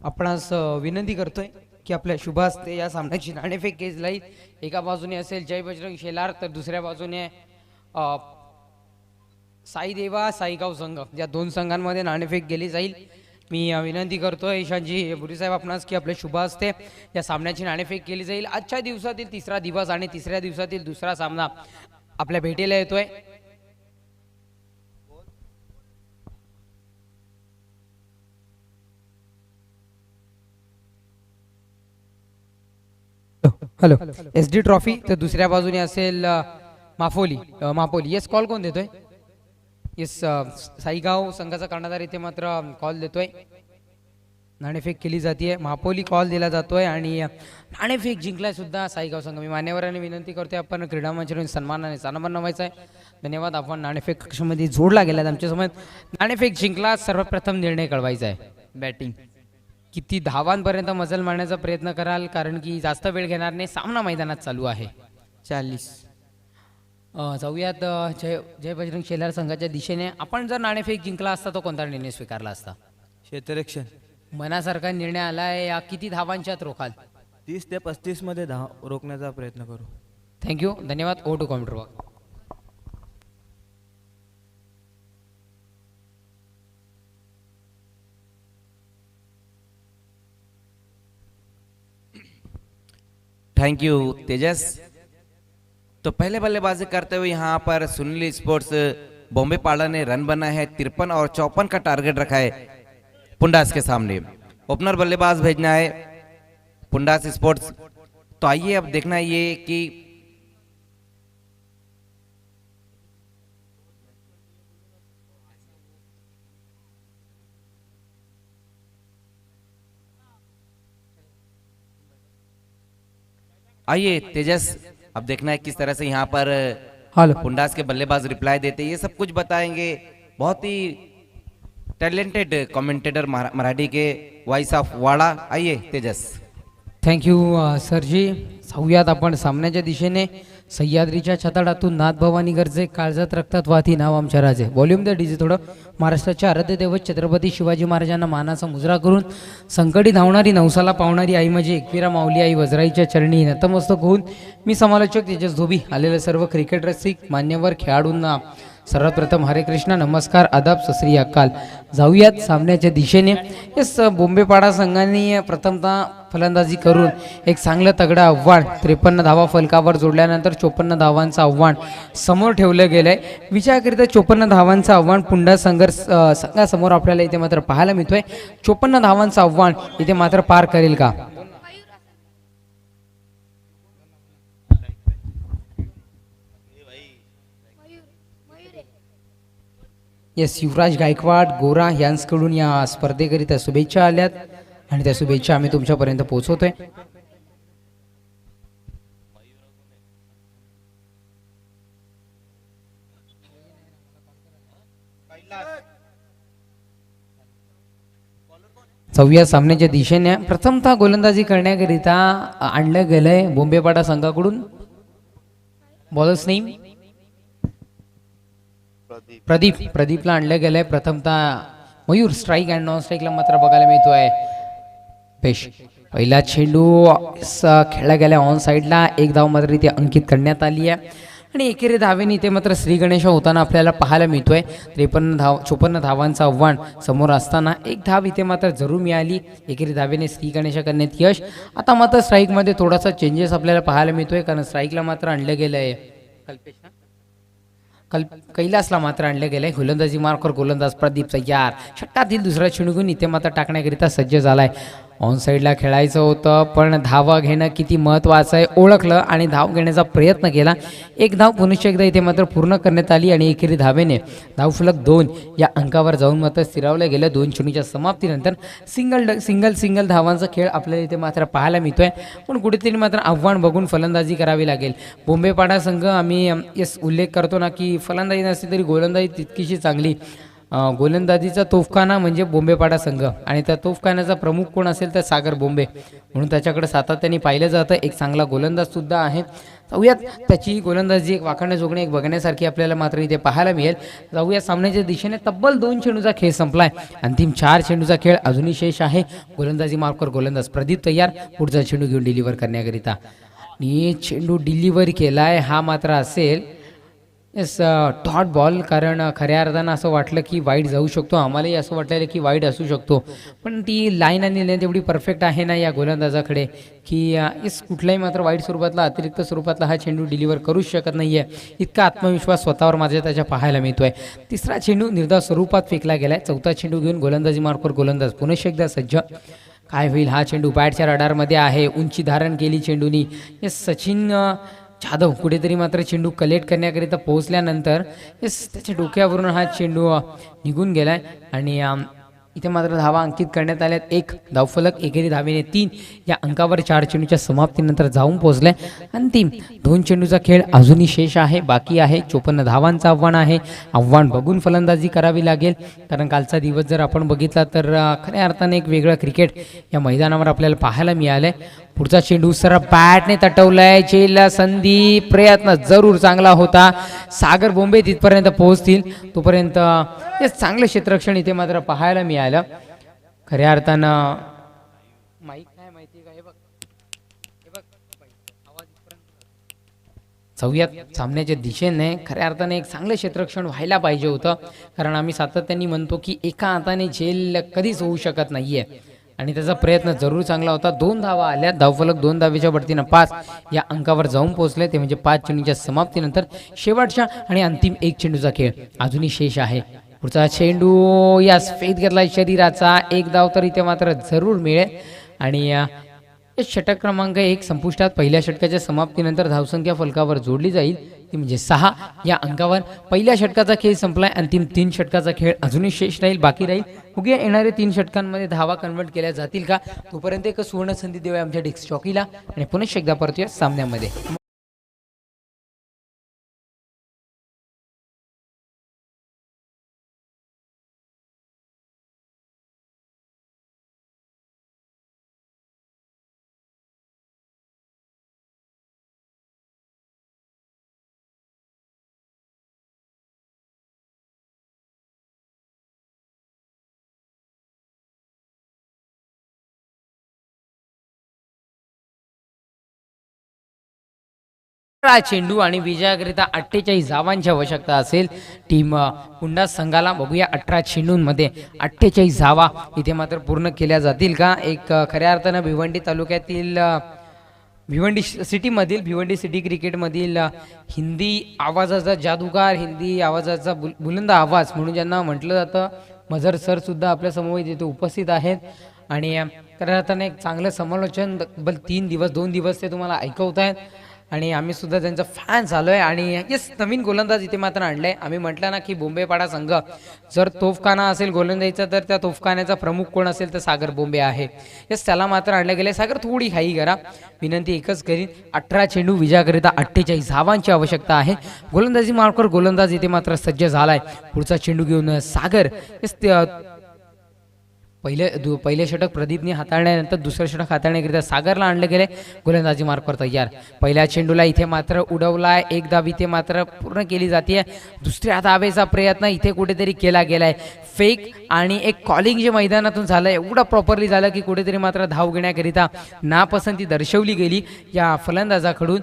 आपणास विनंती करतोय की आपल्या शुभ हस्ते या सामन्याची नाणेफेक केली जाईल। एका बाजूने असेल जय बजरंग शेलार, तर दुसऱ्या बाजूने साई देवा साईगाव संघ, या 2 संघांमध्ये नाणेफेक केली जाईल। मी विनंती करतोय ईशानजी भुरे साहेब आपणास की आपल्या शुभ हस्ते या सामन्याची नाणेफेक केली जाईल। आजच्या दिवसातील तिसरा दिवस आणि तिसऱ्या दिवसातील दुसरा सामना आपल्या भेटीला येतोय। हॅलो एसडी ट्रॉफी, तर दुसऱ्या बाजूने असेल मापोली। येस, कॉल कोण देतोय? येस, साईगाव संघाचा कर्णधार इथे मात्र कॉल देतोय। नाणेफेक केली जाते, मापोली कॉल दिला जातोय आणि नाणेफेक जिंकलाय सुद्धा साईगाव संघ। मी मान्यवरांनी विनंती करतोय आपण क्रीडा मंचावरून सन्मानाने सन्मान व्हायचा आहे। धन्यवाद, आपण नाणेफेक कक्षामध्ये जोडला गेलात आमच्यासमोर। नाणेफेक जिंकला, सर्वप्रथम निर्णय कळवायचा आहे। बॅटिंग किती धावांपर्यंत मजल मारण्याचा प्रयत्न कराल, कारण की जास्त वेळ घेणार नाही, सामना मैदानात चालू आहे। 40 जाऊयात जय बजरंग शेलार संघाच्या दिशेने। आपण जर नाणेफेक जिंकला असता तो कोणता निर्णय स्वीकारला असता? क्षेत्ररक्षण मनासारखा निर्णय आलाय। या किती धावांच्यात रोखाल? 30 ते 35 मध्ये रोखण्याचा प्रयत्न करू। थँक्यू, धन्यवाद। O two counter work. Thank you Tejas. तो पहले बल्लेबाजी करते हुए यहाँ पर सुनील स्पोर्ट्स बॉम्बे पाड़ा ने रन बनाए हैं 53 और 54 का टारगेट रखा है पुंडास के सामने। ओपनर बल्लेबाज भेजना है पुंडास स्पोर्ट्स। तो आइए अब देखना ये कि आइए तेजस, अब देखना है किस तरह से यहाँ पर हेलो पुंडास के बल्लेबाज रिप्लाई देते हैं, ये सब कुछ बताएंगे। बहुत ही टैलेंटेड कमेंटेटर मराठी के वॉइस ऑफ वाडा। आइए तेजस। थँक्यू सरजी. जाऊयात आपण सामन्याच्या दिशेने. सह्याद्रीच्या छताडातून नाथभवानी गरजे, काळजात रक्तात वाहती नाव आमच्या राजे. व्हॉल्यूम द्या डीजे थोडं. महाराष्ट्राचे आराध्य दैवत छत्रपती शिवाजी महाराजांना मानाचा मुजरा करून संकटी धावणारी नवसाला पावणारी आई माझी एकविरा माऊली आई वजराईच्या चरणी नतमस्तक होऊन मी समालोचक तेजस धोबी आलेले सर्व क्रिकेट रसिक मान्यवर खेळाडूंना सर्वात प्रथम हरे कृष्णा, नमस्कार, आदाब, सत श्री अकाल. जाऊयात सामन्याच्या दिशेने. यस, बोंबेपाडा संघाने प्रथमतः फलंदाजी करून एक चांगलं तगडं आव्हान 53 धावा फलकावर जोडल्यानंतर 54 धावांचं आव्हान समोर ठेवलं गेलंय. विचाराकरिता 54 धावांचं आव्हान पुंडा संघासमोर आपल्याला इथे मात्र पाहायला मिळतोय. 54 धावांचं आव्हान इथे मात्र पार करेल का? येस, युवराज गायकवाड गोरा यांच्याकडून या स्पर्धेकरिता शुभेच्छा आल्यात आणि त्या शुभेच्छा आम्ही तुमच्यापर्यंत पोहोचवतोय. जाऊया सामन्याच्या दिशेने. प्रथमतः गोलंदाजी करण्याकरिता आणलं गेलंय बोंबेपाडा संघाकडून बॉलर्स नेम प्रदीपला आणलं गेलंय. प्रथमतः मयूर स्ट्राईक अँड नॉन स्ट्राईकला मात्र बघायला मिळतोय पेश. पहिला चेंडू खेळला गेला ऑन साईडला. एक धाव मात्र इथे अंकित करण्यात आली आहे आणि एकेरी धावेने इथे मात्र श्री गणेश होताना आपल्याला पाहायला मिळतोय. 54 धावांचं आव्हान समोर असताना एक धाव इथे मात्र जरूर मिळाली. एकेरी धावेने श्री गणेश करण्यात यश. आता मात्र स्ट्राईकमध्ये थोडासा चेंजेस आपल्याला पाहायला मिळतोय, कारण स्ट्राईकला मात्र आणलं गेलं आहे कैलासला मात्र आणलं गेलंय. गोलंदाजी मार्कर गोलंदाज प्रदीप तयार. षटकातील दुसरा चेंडू घेऊन इथे मात्र टाकण्याकरिता सज्ज झालाय. ऑन साईडला खेळायचं होतं, पण धावा घेणं किती महत्त्वाचं आहे ओळखलं आणि धाव घेण्याचा प्रयत्न केला. एक धाव पुनश्च एकदा इथे मात्र पूर्ण करण्यात आली आणि एकेरी धावेने धावफलक 2 या अंकावर जाऊन मात्र स्थिरावलं गेलं. 2 चेंडूच्या समाप्तीनंतर सिंगल धावांचा खेळ आपल्याला इथे मात्र पाहायला मिळतोय, पण कुठेतरी मात्र आव्हान बघून फलंदाजी करावी लागेल. बोंबेपाडा संघ आम्ही यस उल्लेख करतो ना की फलंदाजी नसली तरी गोलंदाजी तितकीशी चांगली. गोलंदाजीचा तोफखाना म्हणजे बोंबेपाडा संघ आणि त्या तोफखान्याचा प्रमुख कोण असेल तर सागर बोंबे, म्हणून त्याच्याकडे सातत्याने पाहिलं जातं. एक चांगला गोलंदाज सुद्धा आहे. जाऊयात त्याची गोलंदाजी एक वाखाणं जोगणे एक बघण्यासारखी आपल्याला मात्र इथे पाहायला मिळेल. जाऊया सामन्याच्या दिशेने. तब्बल 2 चेंडूचा खेळ संपलाय. अंतिम 4 चेंडूचा खेळ अजूनही शेष आहे. गोलंदाजी मार्कर गोलंदाज प्रदीप तयार पुढचा चेंडू घेऊन डिलिव्हर करण्याकरिता. आणि चेंडू डिलिव्हर केलाय हा मात्र असेल येस डॉट बॉल, कारण खऱ्या अर्थानं असं वाटलं की वाईड जाऊ शकतो. आम्हालाही असं वाटलेलं की वाईड असू शकतो, पण ती लाईन आणि लेंथ एवढी परफेक्ट आहे ना या गोलंदाजाकडे की येस कुठल्याही मात्र वाईड स्वरूपातला अतिरिक्त स्वरूपातला हा चेंडू डिलिव्हर करूच शकत नाही आहे. इतका आत्मविश्वास स्वतःवर माझ्या त्याच्या पाहायला मिळतोय. तिसरा चेंडू निर्धाव स्वरूपात फेकला गेलाय. चौथा चेंडू घेऊन गोलंदाजी मार्फत गोलंदाज पुनश्च एकदा सज्ज. काय होईल? हा चेंडू बॅटच्या रडारमध्ये आहे. उंची धारण केली चेंडूनी. येस सचिन जाधव कुठेतरी मात्र चेंडू कलेक्ट करण्याकरिता पोहोचल्यानंतर त्याच्या डोक्यावरून हा चेंडू निघून गेलाय आणि इथे मात्र धावा अंकित करण्यात आल्यात. 1 धावफलक एकेरी धावेने 3 या अंकावर 4 चेंडूच्या समाप्तीनंतर जाऊन पोहोचलाय. अंतिम 2 चेंडूचा खेळ अजूनही शेष आहे, बाकी आहे. 54 धावांचं आव्हान आहे. आव्हान बघून फलंदाजी करावी लागेल, कारण कालचा दिवस जर आपण बघितला तर खऱ्या अर्थाने एक वेगळं क्रिकेट या मैदानावर आपल्याला पाहायला मिळालंय. पुढचा चेंडू सर बॅटने तटवलाय. चेला संधी प्रयत्न जरूर चांगला होता. सागर बोंबे तिथपर्यंत पोहोचतील तोपर्यंत चांगलं क्षेत्ररक्षण इथे मात्र पाहायला मिळालं. खऱ्या अर्थानं माईक काय माहिती का हे बघ जाऊयात सामन्याच्या दिशेने. खऱ्या अर्थाने एक चांगलं क्षेत्ररक्षण व्हायला पाहिजे होतं, कारण आम्ही सातत्याने म्हणतो की एका हाताने झेल कधीच होऊ शकत नाहीये आणि त्याचा प्रयत्न जरूर चांगला होता. 2 धावा आल्या. धावफलक 2 धावेच्या बढतीनं 5 या अंकावर जाऊन पोहोचले. ते म्हणजे 5 चेंडूच्या समाप्तीनंतर शेवटच्या आणि अंतिम 1 चेंडूचा खेळ अजूनही शेष आहे. पुढचा चेंडू या फेक घेतला शरीराचा. 1 धाव तर इथे मात्र जरूर मिळेल आणि षटक क्रमांक 1 संपुष्टात. पहिल्या षटकाच्या समाप्तीनंतर धावसंख्या फलकावर जोडली जाईल ती म्हणजे 6 या अंकावर. पहिल्या षटकाचा खेळ संपलाय. अंतिम 3 षटकाचा खेळ अजूनही शेष राहील, बाकी राहील. बघूया येणारे 3 षटकांमध्ये धावा कन्वर्ट केल्या जातील का. तोपर्यंत एक सुवर्ण संधी देऊया आमच्या डिस्क जॉकीला आणि पुन्हा एकदा परतूया सामन्यामध्ये. चेंडू आणि विजयाकरिता 48 धावांची आवश्यकता असेल टीम पुंडा संघाला. बघूया 18 चेंडूंमध्ये 48 धावा इथे मात्र पूर्ण केल्या जातील का. एक खऱ्या अर्थानं भिवंडी तालुक्यातील भिवंडी सिटीमधील भिवंडी सिटी क्रिकेटमधील हिंदी आवाजाचा जादूगार, हिंदी आवाजाचा बुलंद आवाज म्हणून ज्यांना म्हटलं जातं, मजर सर सुद्धा आपल्या समोर इथे उपस्थित आहेत आणि खऱ्या अर्थानं एक चांगलं समालोचन तब्बल 2 दिवस ते तुम्हाला ऐकवत आहेत आणि आम्ही सुद्धा त्यांचा फॅन झालो आहे. आणि येस, नवीन गोलंदाज इथे मात्र आणलाय. आम्ही म्हटलं ना की बोंबेपाडा संघ जर तोफखाना असेल गोलंदाजीचा तर त्या तोफखान्याचा प्रमुख कोण असेल तर सागर बोंबे आहे. येस, त्याला मात्र आणलं गेले. सागर थोडी घाई करा, विनंती एकच करीन. 18 चेंडू विजयाकरिता 48 धावांची आवश्यकता आहे. गोलंदाजी मार्कर गोलंदाज इथे मात्र सज्ज झालाय. पुढचा चेंडू घेऊन सागर. येस, पहिले षटक प्रदीपने हाताळल्यानंतर दुसरं षटक हाताळण्याकरिता सागरला आणले गेले. गोलंदाजी मार्कवर तयार. पहिल्या चेंडूला इथे मात्र उडवलाय. 1 धाव इथे मात्र पूर्ण केली जाते. दुसऱ्या धावेचा प्रयत्न इथे कुठेतरी केला गेलाय. फेक आणि एक कॉलिंग जे मैदानातून झालं एवढं प्रॉपरली झालं की कुठेतरी मात्र धाव घेण्याकरिता नापसंती दर्शवली गेली या फलंदाजाकडून.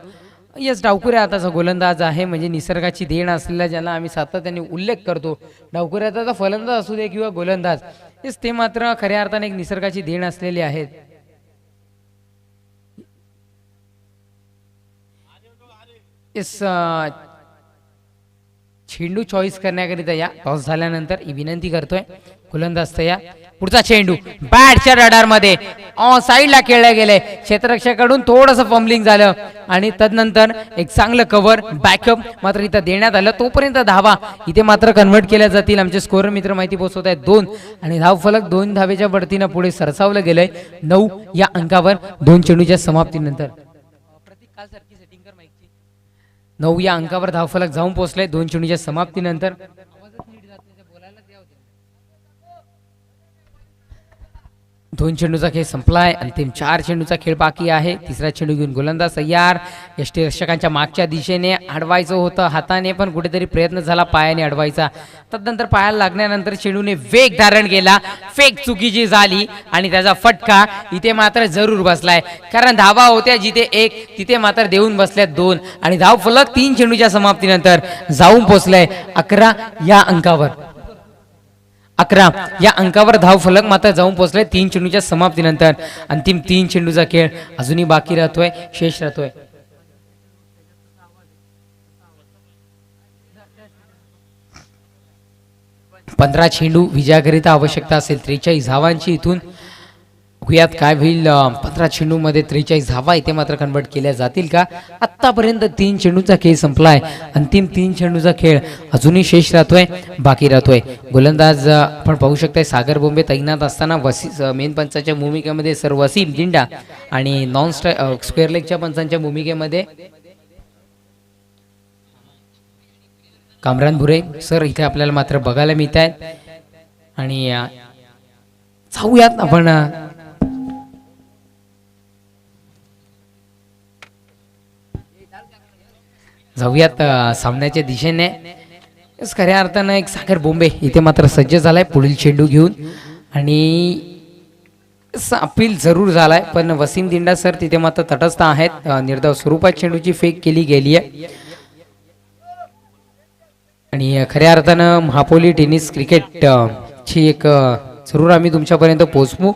येस, डावकुऱ्या हाताचा गोलंदाज आहे, म्हणजे निसर्गाची देण असलेला ज्याला आम्ही सातत्याने उल्लेख करतो. डावकुऱ्या हाताचा फलंदाज असू दे किंवा गोलंदाज, येस ते मात्र खऱ्या अर्थाने एक निसर्गाची देण असलेली आहेत. येस, चेंडू चॉईस करण्याकरिता या टॉस झाल्यानंतर ही विनंती करतोय. गोलंदाज तयार. पुढचा चेंडू बॅटच्या रडारमध्ये साईडला खेळला गेले. क्षेत्ररक्षकाकडून थोडंसं फंबलिंग झालं आणि तदनंतर एक चांगलं कव्हर बॅकअप मात्र इथं देण्यात आलं. तोपर्यंत धावा इथे मात्र कन्वर्ट केल्या जातील. आमचे स्कोअर मित्र माहिती पोहोचवत आहेत 2 आणि धाव फलक 2 धावेच्या बढतीनं पुढे सरसावलं गेलंय. 9 या अंकावर 2 चेंडूच्या समाप्तीनंतर. 9 या अंकावर धावफलक जाऊन पोहोचले 2 चेंडूच्या समाप्तीनंतर. 2 चेंडूचा खेळ संपलाय. अंतिम 4 चेंडूचा खेळ बाकी आहे. तिसरा चेंडू घेऊन गोलंदाज तयार. यष्टीरक्षकांच्या मागच्या दिशेने अडवायचं होतं हाताने, पण कुठेतरी प्रयत्न झाला पायाने अडवायचा. तदनंतर पायाला लागल्यानंतर चेंडूने वेग धारण केला. फेक चुकीची झाली आणि त्याचा फटका इथे मात्र जरूर बसलाय. कारण धावा होत्या जिथे 1 तिथे मात्र देऊन बसल्यात 2 आणि धाव फलक 3 चेंडूच्या समाप्तीनंतर जाऊन पोहोचलाय 11 या अंकावर. 11 या अंकावर धाव फलक मात्र जाऊन पोहोचले 3 चेंडूच्या समाप्तीनंतर. अंतिम 3 चेंडूचा खेळ अजूनही बाकी राहतोय, शेष राहतोय. पंधरा चेंडू विजयाकरिता आवश्यकता असेल 43 धावांची. इथून बघूयात काय होईल. 15 चेंडूमध्ये 43 धावा इथे मात्र कन्वर्ट केल्या जातील का. आतापर्यंत 3 चेंडूचा खेळ संपलाय. अंतिम 3 चेंडूचा खेळ अजूनही शेष राहतोय, बाकी राहतोय. गोलंदाज आपण पाहू शकताय सागर बोंबे तैनात असताना मेन पंचाच्या भूमिकेमध्ये सर वसीम गिंडा आणि नॉन स्क्वेअर लेगच्या पंचांच्या भूमिकेमध्ये कामरान भुरे सर इथे आपल्याला मात्र बघायला मिळत आहेत. आणि जाऊयात आपण जाऊयात सामन्याच्या दिशेने. खऱ्या अर्थानं एक सागर बोंबे इथे मात्र सज्ज झालाय पुढील चेंडू घेऊन आणि अपील जरूर झालाय, पण वसीम दिंडा सर तिथे मात्र तटस्थ आहेत. निर्धाव स्वरूपात चेंडूची फेक केली गेली आहे आणि खऱ्या अर्थानं महापोली टेनिस क्रिकेट ची एक जरूर आम्ही तुमच्यापर्यंत पोहोचू.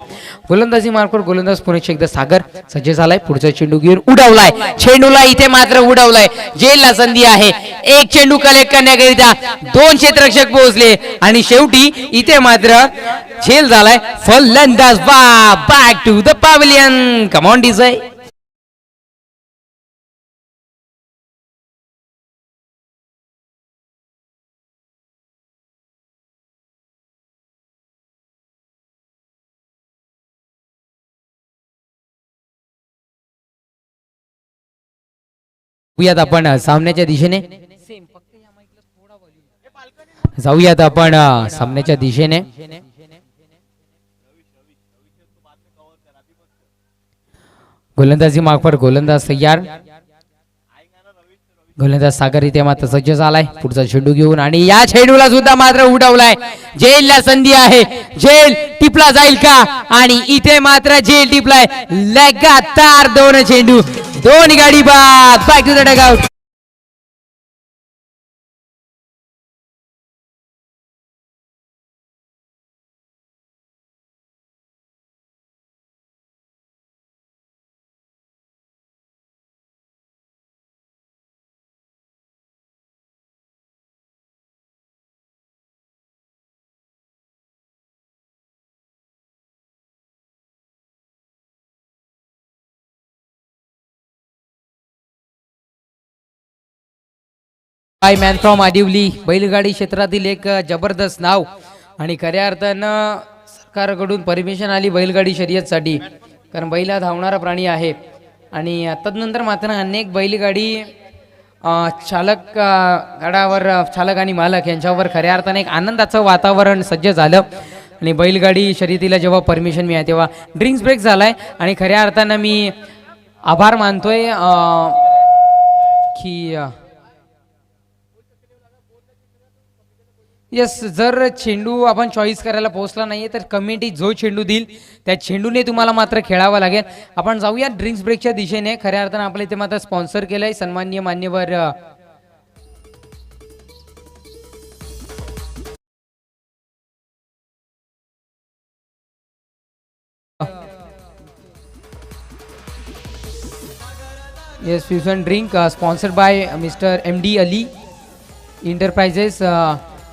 गोलंदाजी मार्फत गोलंदाज पुन्हा एकदा सागर सज्ज झालाय. पुढचा चेंडू घेऊन उडवलाय. चेंडूला इथे मात्र उडवलाय. जेलला संधी आहे. एक चेंडू कलेक्ट करण्याकरिता 2 क्षेत्ररक्षक पोहोचले आणि शेवटी इथे मात्र झेल झालाय. फलंदाज back to the pavilion. Come on डिझाय. जाऊयात आपण सामन्याच्या दिशेने. जाऊयात आपण सामन्याच्या दिशेने. गोलंदाजी मार्फत गोलंदाज तयार. गोलंदाज सागर इथे मात्र सज्ज झालाय. पुढचा चेंडू घेऊन आणि या चेंडूला सुद्धा मात्र उडवलाय. जेलला संधी आहे. जेल टिपला जाईल का? आणि इथे मात्र जेल टिपलाय. लगातार 2 चेंडू 2 गाडी बाद. Back to the dugout. By man from Adivali. बैलगाडी क्षेत्रातील एक जबरदस्त नाव आणि खऱ्या अर्थानं सरकारकडून परमिशन आली बैलगाडी शर्यतसाठी, कारण बैल हा धावणारा प्राणी आहे. आणि तदनंतर मात्र अनेक बैलगाडी चालक गडावर चालक आणि मालक यांच्यावर खऱ्या अर्थाने एक आनंदाचं वातावरण सज्ज झालं. आणि बैलगाडी शर्यतीला जेव्हा परमिशन मिळाली तेव्हा ड्रिंक्स ब्रेक झालाय. आणि खऱ्या अर्थानं मी आभार मानतोय की यस, जर चेंडू आपण चॉईस करायला पोहोचला नाहीये तर कमिटी जो चेंडू देईल त्या चेंडूने तुम्हाला मात्र खेळावं लागेल. आपण जाऊया ड्रिंक्स ब्रेकच्या दिशेने. खऱ्या अर्थानं आपल्या इथे मात्र स्पॉन्सर केलंय सन्माननीय मान्यवर yes fusion drink sponsored by mister MD Ali enterprises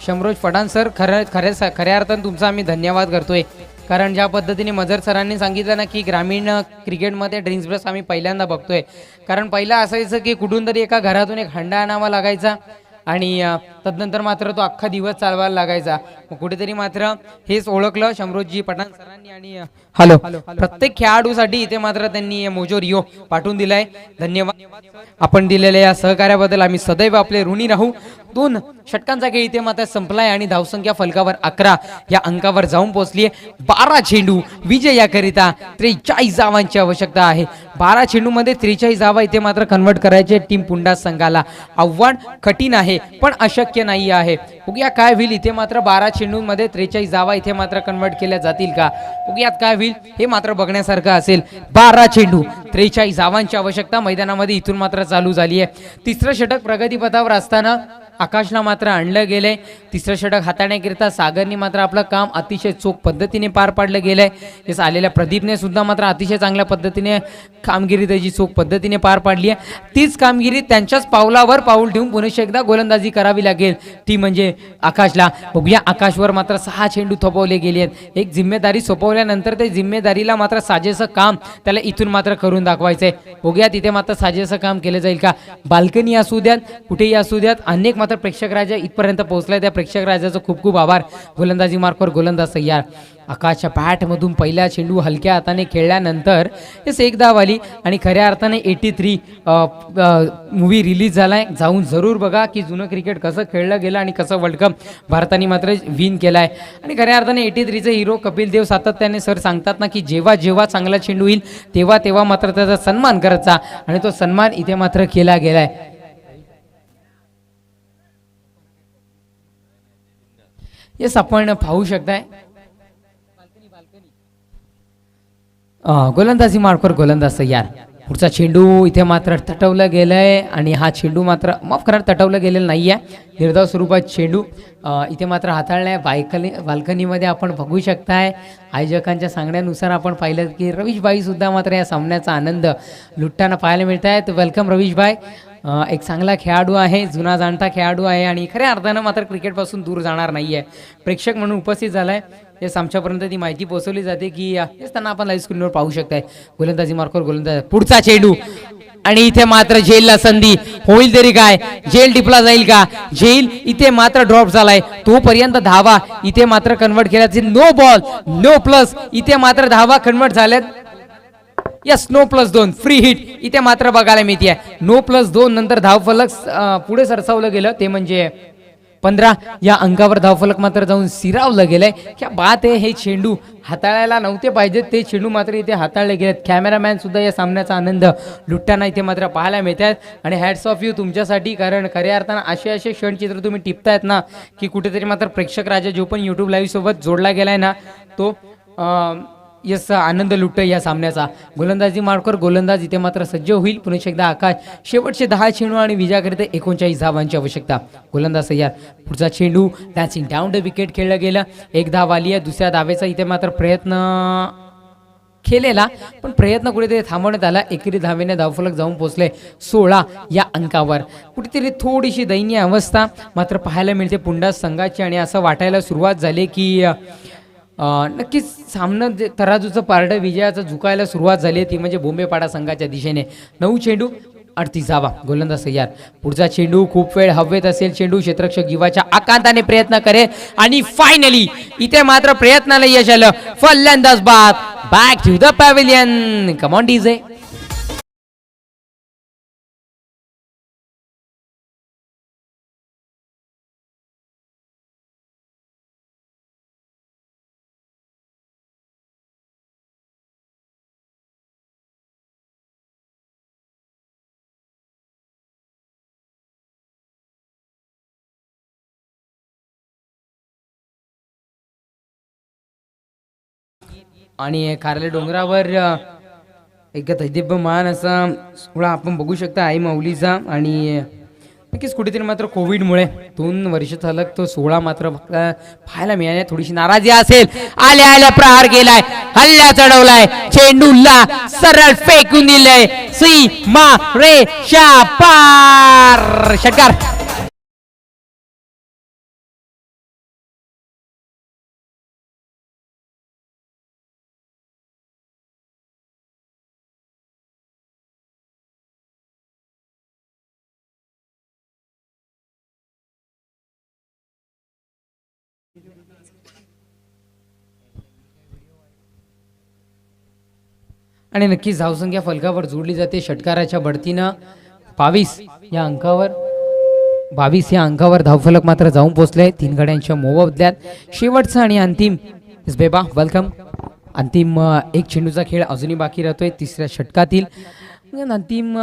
Shamroz Pathan sir. खऱ्या अर्थानं तुमचा आम्ही धन्यवाद करतोय, कारण ज्या पद्धतीने मजर सरांनी सांगितलं ना की ग्रामीण क्रिकेटमध्ये ड्रिंक्स ब्रेक आम्ही पहिल्यांदा बघतोय. कारण पहिलं असायचं की कुठून तरी एका घरातून एक हंडा आणावा लागायचा आणि तदनंतर मात्र तो अख्खा दिवस चालवायला लागायचा. मग कुठेतरी मात्र हेच ओळखलं शमरोजजी पठाण सरांनी आणि हॅलो प्रत्येक खेळाडूसाठी इथे मात्र त्यांनी मोजो रिओ पाठवून दिलाय. धन्यवाद. आपण दिलेल्या या सहकार्याबद्दल आम्ही सदैव आपले ऋणी राहू. 2 षटकांचा खेळ इथे मात्र संपलाय आणि धावसंख्या फलकावर 11 या अंकावर जाऊन पोहोचलीये. 12 चेंडू विजयाकरिता 43 धावांची आवश्यकता आहे. 12 चेंडूमध्ये 43 धावा इथे मात्र कन्वर्ट करायचे टीम पुंडास संघाला. आव्हान कठीण आहे पण अशक्य नाही आहे. बघूया काय होईल. इथे मात्र 12 चेंडूंमध्ये 43 धावा इथे मात्र कन्वर्ट केल्या जातील का? बघूयात काय होईल. हे मात्र बघण्यासारखं असेल. 12 चेंडू 43 धावांची आवश्यकता मैदानामध्ये इथून मात्र चालू झाली आहे. 3रं षटक प्रगतीपथावर असताना आकाशला मात्र आणलं गेलंय. 3रं षटक हाताळण्याकरिता सागरने मात्र आपलं काम अतिशय चोख पद्धतीने पार पाडलं गेलंय. हेच आलेल्या प्रदीपने सुद्धा मात्र अतिशय चांगल्या पद्धतीने कामगिरी त्याची चोख पद्धतीने पार पाडली आहे. तीच कामगिरी त्यांच्याच पावलावर पाऊल ठेवून पुन्हा एकदा गोलंदाजी करावी लागेल ती म्हणजे आकाशला. बघूया आकाशवर मात्र 6 चेंडू थोपवले गेले आहेत. एक जिम्मेदारी सोपवल्यानंतर ते जिम्मेदारीला मात्र साजेसं काम त्याला इथून मात्र करून दाखवायचंय. बघूया तिथे मात्र साजेसं काम केलं जाईल का? बाल्कनी असू द्यात कुठेही असू द्यात अनेक मात्र प्रेक्षक राजा इथपर्यंत पोहोचलाय. त्या प्रेक्षक राजाचं खूप खूप आभार. गोलंदाजी मार्फत गोलंदाज तयार. आकाशच्या बॅटमधून पहिला चेंडू हलक्या हाताने खेळल्यानंतर हेच एक धाव आली आणि खऱ्या अर्थाने 83 मूवी रिलीज झालाय. जाऊन जरूर बघा की जुनं क्रिकेट कसं खेळलं गेलं आणि कसं वर्ल्ड कप भारताने मात्र विन केलाय. आणि खऱ्या अर्थाने 83चे हिरो कपिल देव सातत्याने सर सांगतात ना की जेव्हा जेव्हा चांगला चेंडू येईल तेव्हा तेव्हा मात्र त्याचा सन्मान करायचा आणि तो सन्मान इथे मात्र केला गेलाय. येस आपण पाहू शकताय गोलंदाजी मार्फत गोलंदाज तयार. पुढचा चेंडू इथे मात्र तटवलं गेलंय आणि हा चेंडू मात्र माफ करा तटवलं गेलेलं नाही आहे. निर्धाव स्वरूपात चेंडू इथे मात्र हाताळलाय. बाल्कनीमध्ये आपण बघू शकताय. आयोजकांच्या सांगण्यानुसार आपण पाहिलं की रवीशभाई सुद्धा मात्र या सामन्याचा आनंद लुटताना पाहायला मिळत आहेत. वेलकम रवीशभाई. एक चांगला खेळाडू आहे, जुना जाणता खेळाडू आहे आणि खऱ्या अर्थानं मात्र क्रिकेटपासून दूर जाणार नाही आहे. प्रेक्षक म्हणून उपस्थित झाला आहे. येस आमच्यापर्यंत ती माहिती पोहोचवली जाते की येस त्यांना आपण लाईव्ह स्क्रीनवर पाहू शकताय. गोलंदाजी मार्कवर गोलंदाज. पुढचा चेंडू आणि इथे मात्र झेलला संधी होईल तरी काय, झेल टिपला जाईल का? झेल इथे मात्र ड्रॉप झालाय. तोपर्यंत धावा इथे मात्र कन्वर्ट केल्याचे. No ball no plus. इथे मात्र धावा कन्वर्ट झाल्यात. Yes no plus 2 free hit इथे मात्र बघायला मिळते. नो प्लस 2 नंतर धावफलक पुढे सरसावलं गेलं ते म्हणजे 15 या अंकावर धावफलक मात्र जाऊन सिरावलं गेलंय. क्या बात आहे. हे चेंडू हाताळायला नव्हते पाहिजेत, ते चेंडू मात्र इथे हाताळले गेलेत. कॅमेरामॅन सुद्धा या सामन्याचा आनंद लुटताना इथे मात्र पाहायला मिळतात आणि हॅट्स ऑफ यू तुमच्यासाठी, कारण खऱ्या अर्थानं असे क्षणचित्र तुम्ही टिपतायत ना की कुठेतरी मात्र प्रेक्षक राजा जो पण यूट्यूब लाईव्ह सोबत जोडला गेलाय ना तो यस आनंद लुटतोय या सामन्याचा. गोलंदाजी मार्कवर गोलंदाज इथे मात्र सज्ज होईल. पुन्हा एकदा आकाश. शेवटचे 10 चेंडू आणि विजयाकरिता 39 धावांची आवश्यकता. गोलंदाज तयार. पुढचा चेंडू डॅन्सिंग डाऊन द विकेट खेळलं गेलं. एक धाव आली आहे. दुसऱ्या धावेचा इथे मात्र प्रयत्न केलेला पण प्रयत्न कुठेतरी थांबवण्यात आला. एकेरी धावेने धावफलक जाऊन पोहोचले 16 या अंकावर. कुठेतरी थोडीशी दयनीय अवस्था मात्र पाहायला मिळते पुंडास संघाची आणि असं वाटायला सुरुवात झाली की नक्कीच सामना तराजूचं पारडं विजयाचं झुकायला सुरुवात झाली. ती म्हणजे बोंबेपाडा संघाच्या दिशेने. 9 चेंडू 38 धावा. गोलंदाज तयार. पुढचा चेंडू खूप वेळ हवेत असेल. चेंडू क्षेत्ररक्षक गिवाच्या आकांताने प्रयत्न करेल आणि फायनली इथे मात्र प्रयत्नाला यश आलं. फलंदाज बाद. Back to the pavilion. Come on DJ. आणि कार्ले डोंगरावर एक दैदिप्यमान असा सोहळा आपण बघू शकता आई माऊलीचा. आणि नक्कीच कुठेतरी मात्र कोविडमुळे 2 वर्ष झालं तो सोहळा मात्र पाहायला मिळाला. थोडीशी नाराजी असेल. आल्या आल्या प्रहार केलाय. हल्ला चढवलाय. चेंडूला सरळ फेकून दिलंय. सीमा रेषा पार. षटकार. आणि नक्कीच धावसंख्या फलकावर जोडली जाते षटकाराच्या बढतीनं. 22 या अंकावर धावफलक मात्र जाऊन पोहोचले. 3 गड्यांच्या मोबदल्यात शेवटचा आणि अंतिम. बेबा वेलकम. अंतिम एक चेंडूचा खेळ अजूनही बाकी राहतोय तिसऱ्या षटकातील. अंतिम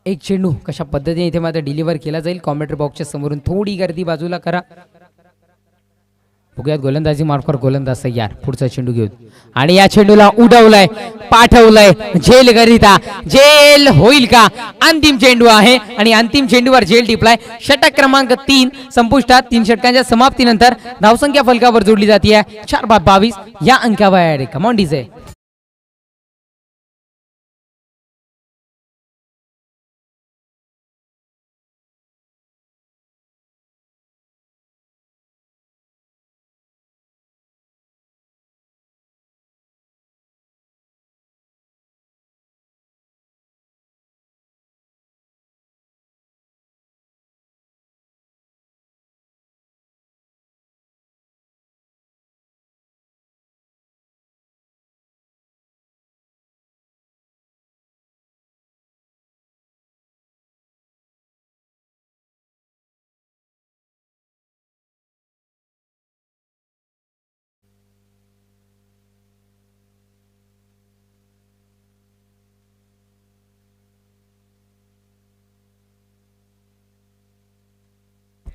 एक चेंडू कशा पद्धतीने इथे मात्र डिलिव्हर केला जाईल. कॉमेंट्री बॉक्सच्या समोरून थोडी गर्दी बाजूला करा. बघूयात गोलंदाजी मार्फत गोलंदाज तयार. पुढचा चेंडू घेऊन आणि या चेंडूला उडवलाय. पाठवलंय झेल करिता. झेल होईल का? अंतिम चेंडू आहे आणि अंतिम चेंडूवर झेल टिपलाय. षटक क्रमांक 3 संपुष्टात. 3 षटकांच्या समाप्तीनंतर धावसंख्या फलकावर जोडली जाते 4/22 या अंकावर. Come on DJ.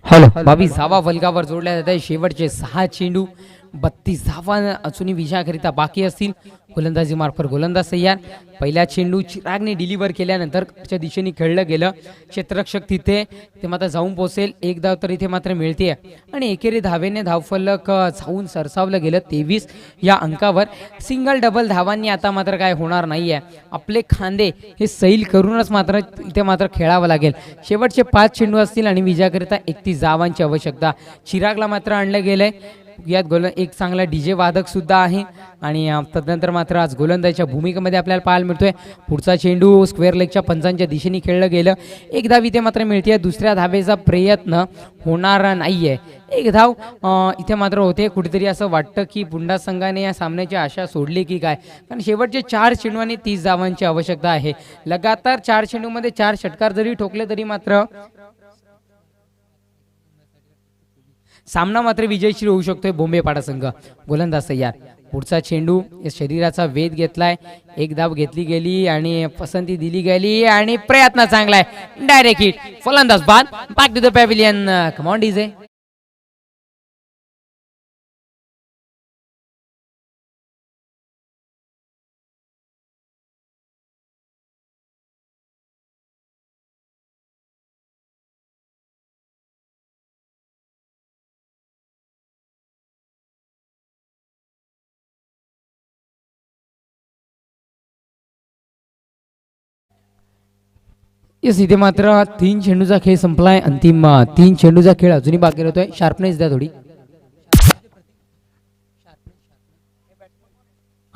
हॅलो 22 धावा फलकावर जोडल्या जात आहे. शेवटचे 6 चेंडू 32 धावा अजूनही विजयाकरिता बाकी असतील. गोलंदाजी मार्फत गोलंदाज तयार. पहिला चेंडू चिरागने डिलिव्हर केल्यानंतर च्या दिशेने खेळलं गेलं. क्षेत्ररक्षक तिथे ते मात्र जाऊन पोहोचेल. एक धाव तर इथे मात्र मिळते आणि एकेरी धावेने धावफलक जाऊन सरसावलं गेलं 23 या अंकावर. सिंगल डबल धावांनी आता मात्र काय होणार नाहीये. आपले खांदे हे सैल करूनच मात्र इथे मात्र खेळावं लागेल. शेवटचे 5 चेंडू असतील आणि विजयाकरिता 31 धावांची आवश्यकता. चिरागला मात्र आणलं गेलंय. यात एक चांगला डीजे वादक सुद्धा आहे आणि तदनंतर मात्र आज गोलंदाजीच्या भूमिकेमध्ये आपल्याला पाहायला मिळतोय. पुढचा चेंडू स्क्वेअर लेगच्या पंचांच्या दिशेने खेळलं गेलं. एक धाव इथे मात्र मिळते. दुसऱ्या धावेचा प्रयत्न होणार नाहीये. एक धाव इथे मात्र होते. कुठेतरी असं वाटतं की पुंडा संघाने या सामन्याची आशा सोडली की काय, कारण शेवटचे 4 चेंडू आणि 30 धावांची आवश्यकता आहे. लगातार 4 चेंडूमध्ये 4 षटकार जरी ठोकले तरी मात्र सामना मात्र विजयश्री होऊ शकतोय बोंबेपाडा संघ. गोलंदाज तयार. पुढचा चेंडू शरीराचा वेध घेतलाय. एक धाव घेतली गेली आणि पसंती दिली गेली आणि प्रयत्न चांगला आहे. Direct hit. फलंदाज बाद. Back to the pavilion. Come on DJ. Yes, इथे मात्र 3 चेंडूचा खेळ संपलाय. अंतिम 3 चेंडूचा खेळ अजूनही बाकी राहतोय. शार्पनेस द्या थोडी.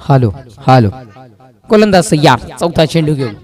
Hello hello. गोलंदाज तयार. चौथा चेंडू घेऊन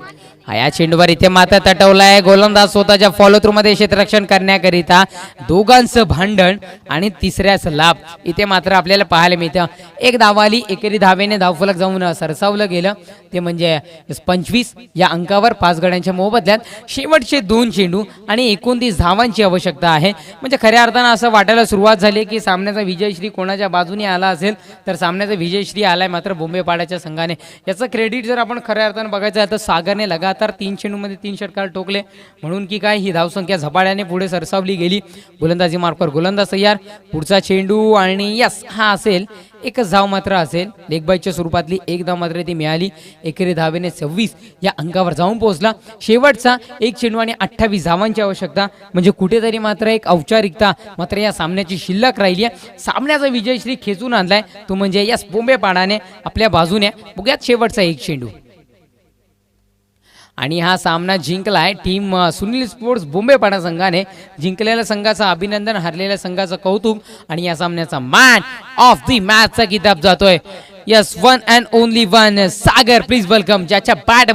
या चेंडूवर इथे मात्र तटवलाय. गोलंदाज स्वतःच्या फॉलो थ्रू मध्ये क्षेत्ररक्षण करण्याकरिता दोघांचं भांडण आणि तिसऱ्याच लाभ इथे मात्र आपल्याला पाहायला मिळतं. एक धाव आली. एकेरी धावेने धावफलक जाऊन सरसावलं गेलं. ते म्हणजे 25 या अंकावर 5 गड्यांच्या मोबदल्यात शेवटचे 2 चेंडू आणि 29 धावांची आवश्यकता आहे. म्हणजे खऱ्या अर्थानं असं वाटायला सुरुवात झाली की सामन्याचा विजयश्री कोणाच्या बाजूने आला असेल तर सामन्याचा विजयश्री आलाय मात्र बोंबेपाड्याच्या संघाने. याचं क्रेडिट जर आपण खऱ्या अर्थानं बघायचं आहे तर सागरने लगातार 3 चेंडूमध्ये 3 षटकार ठोकले म्हणून की काय ही धावसंख्या झपाट्याने पुढे सरसावली गेली. गोलंदाजी मार्फत गोलंदाज तयार. पुढचा चेंडू आणि यस हा असेल. एकच धाव मात्र असेल. लेगबाईच्या स्वरूपातली एक धाव मात्र ती मिळाली. एकेरी धावेने 26 या अंकावर जाऊन पोहोचला. शेवटचा 1 चेंडू आणि 28 धावांची आवश्यकता. म्हणजे कुठेतरी मात्र एक औपचारिकता मात्र या सामन्याची शिल्लक राहिली आहे. सामन्याचा विजयश्री खेचून आणलाय तो म्हणजे यस बोंबेपाडाने आपल्या बाजूने. बघूयात शेवटचा 1 चेंडू आणि हा सामना जिंकलाय टीम सुनील स्पोर्ट्स बोंबेपाडा संघाने. जिंकलेल्या संघाचं अभिनंदन, हरलेल्या संघाचं कौतुक आणि या सामन्याचा मॅन ऑफ द मॅचचा किताब जातोय yes one and only one Sagar. Please welcome. ज्याच्या बॅट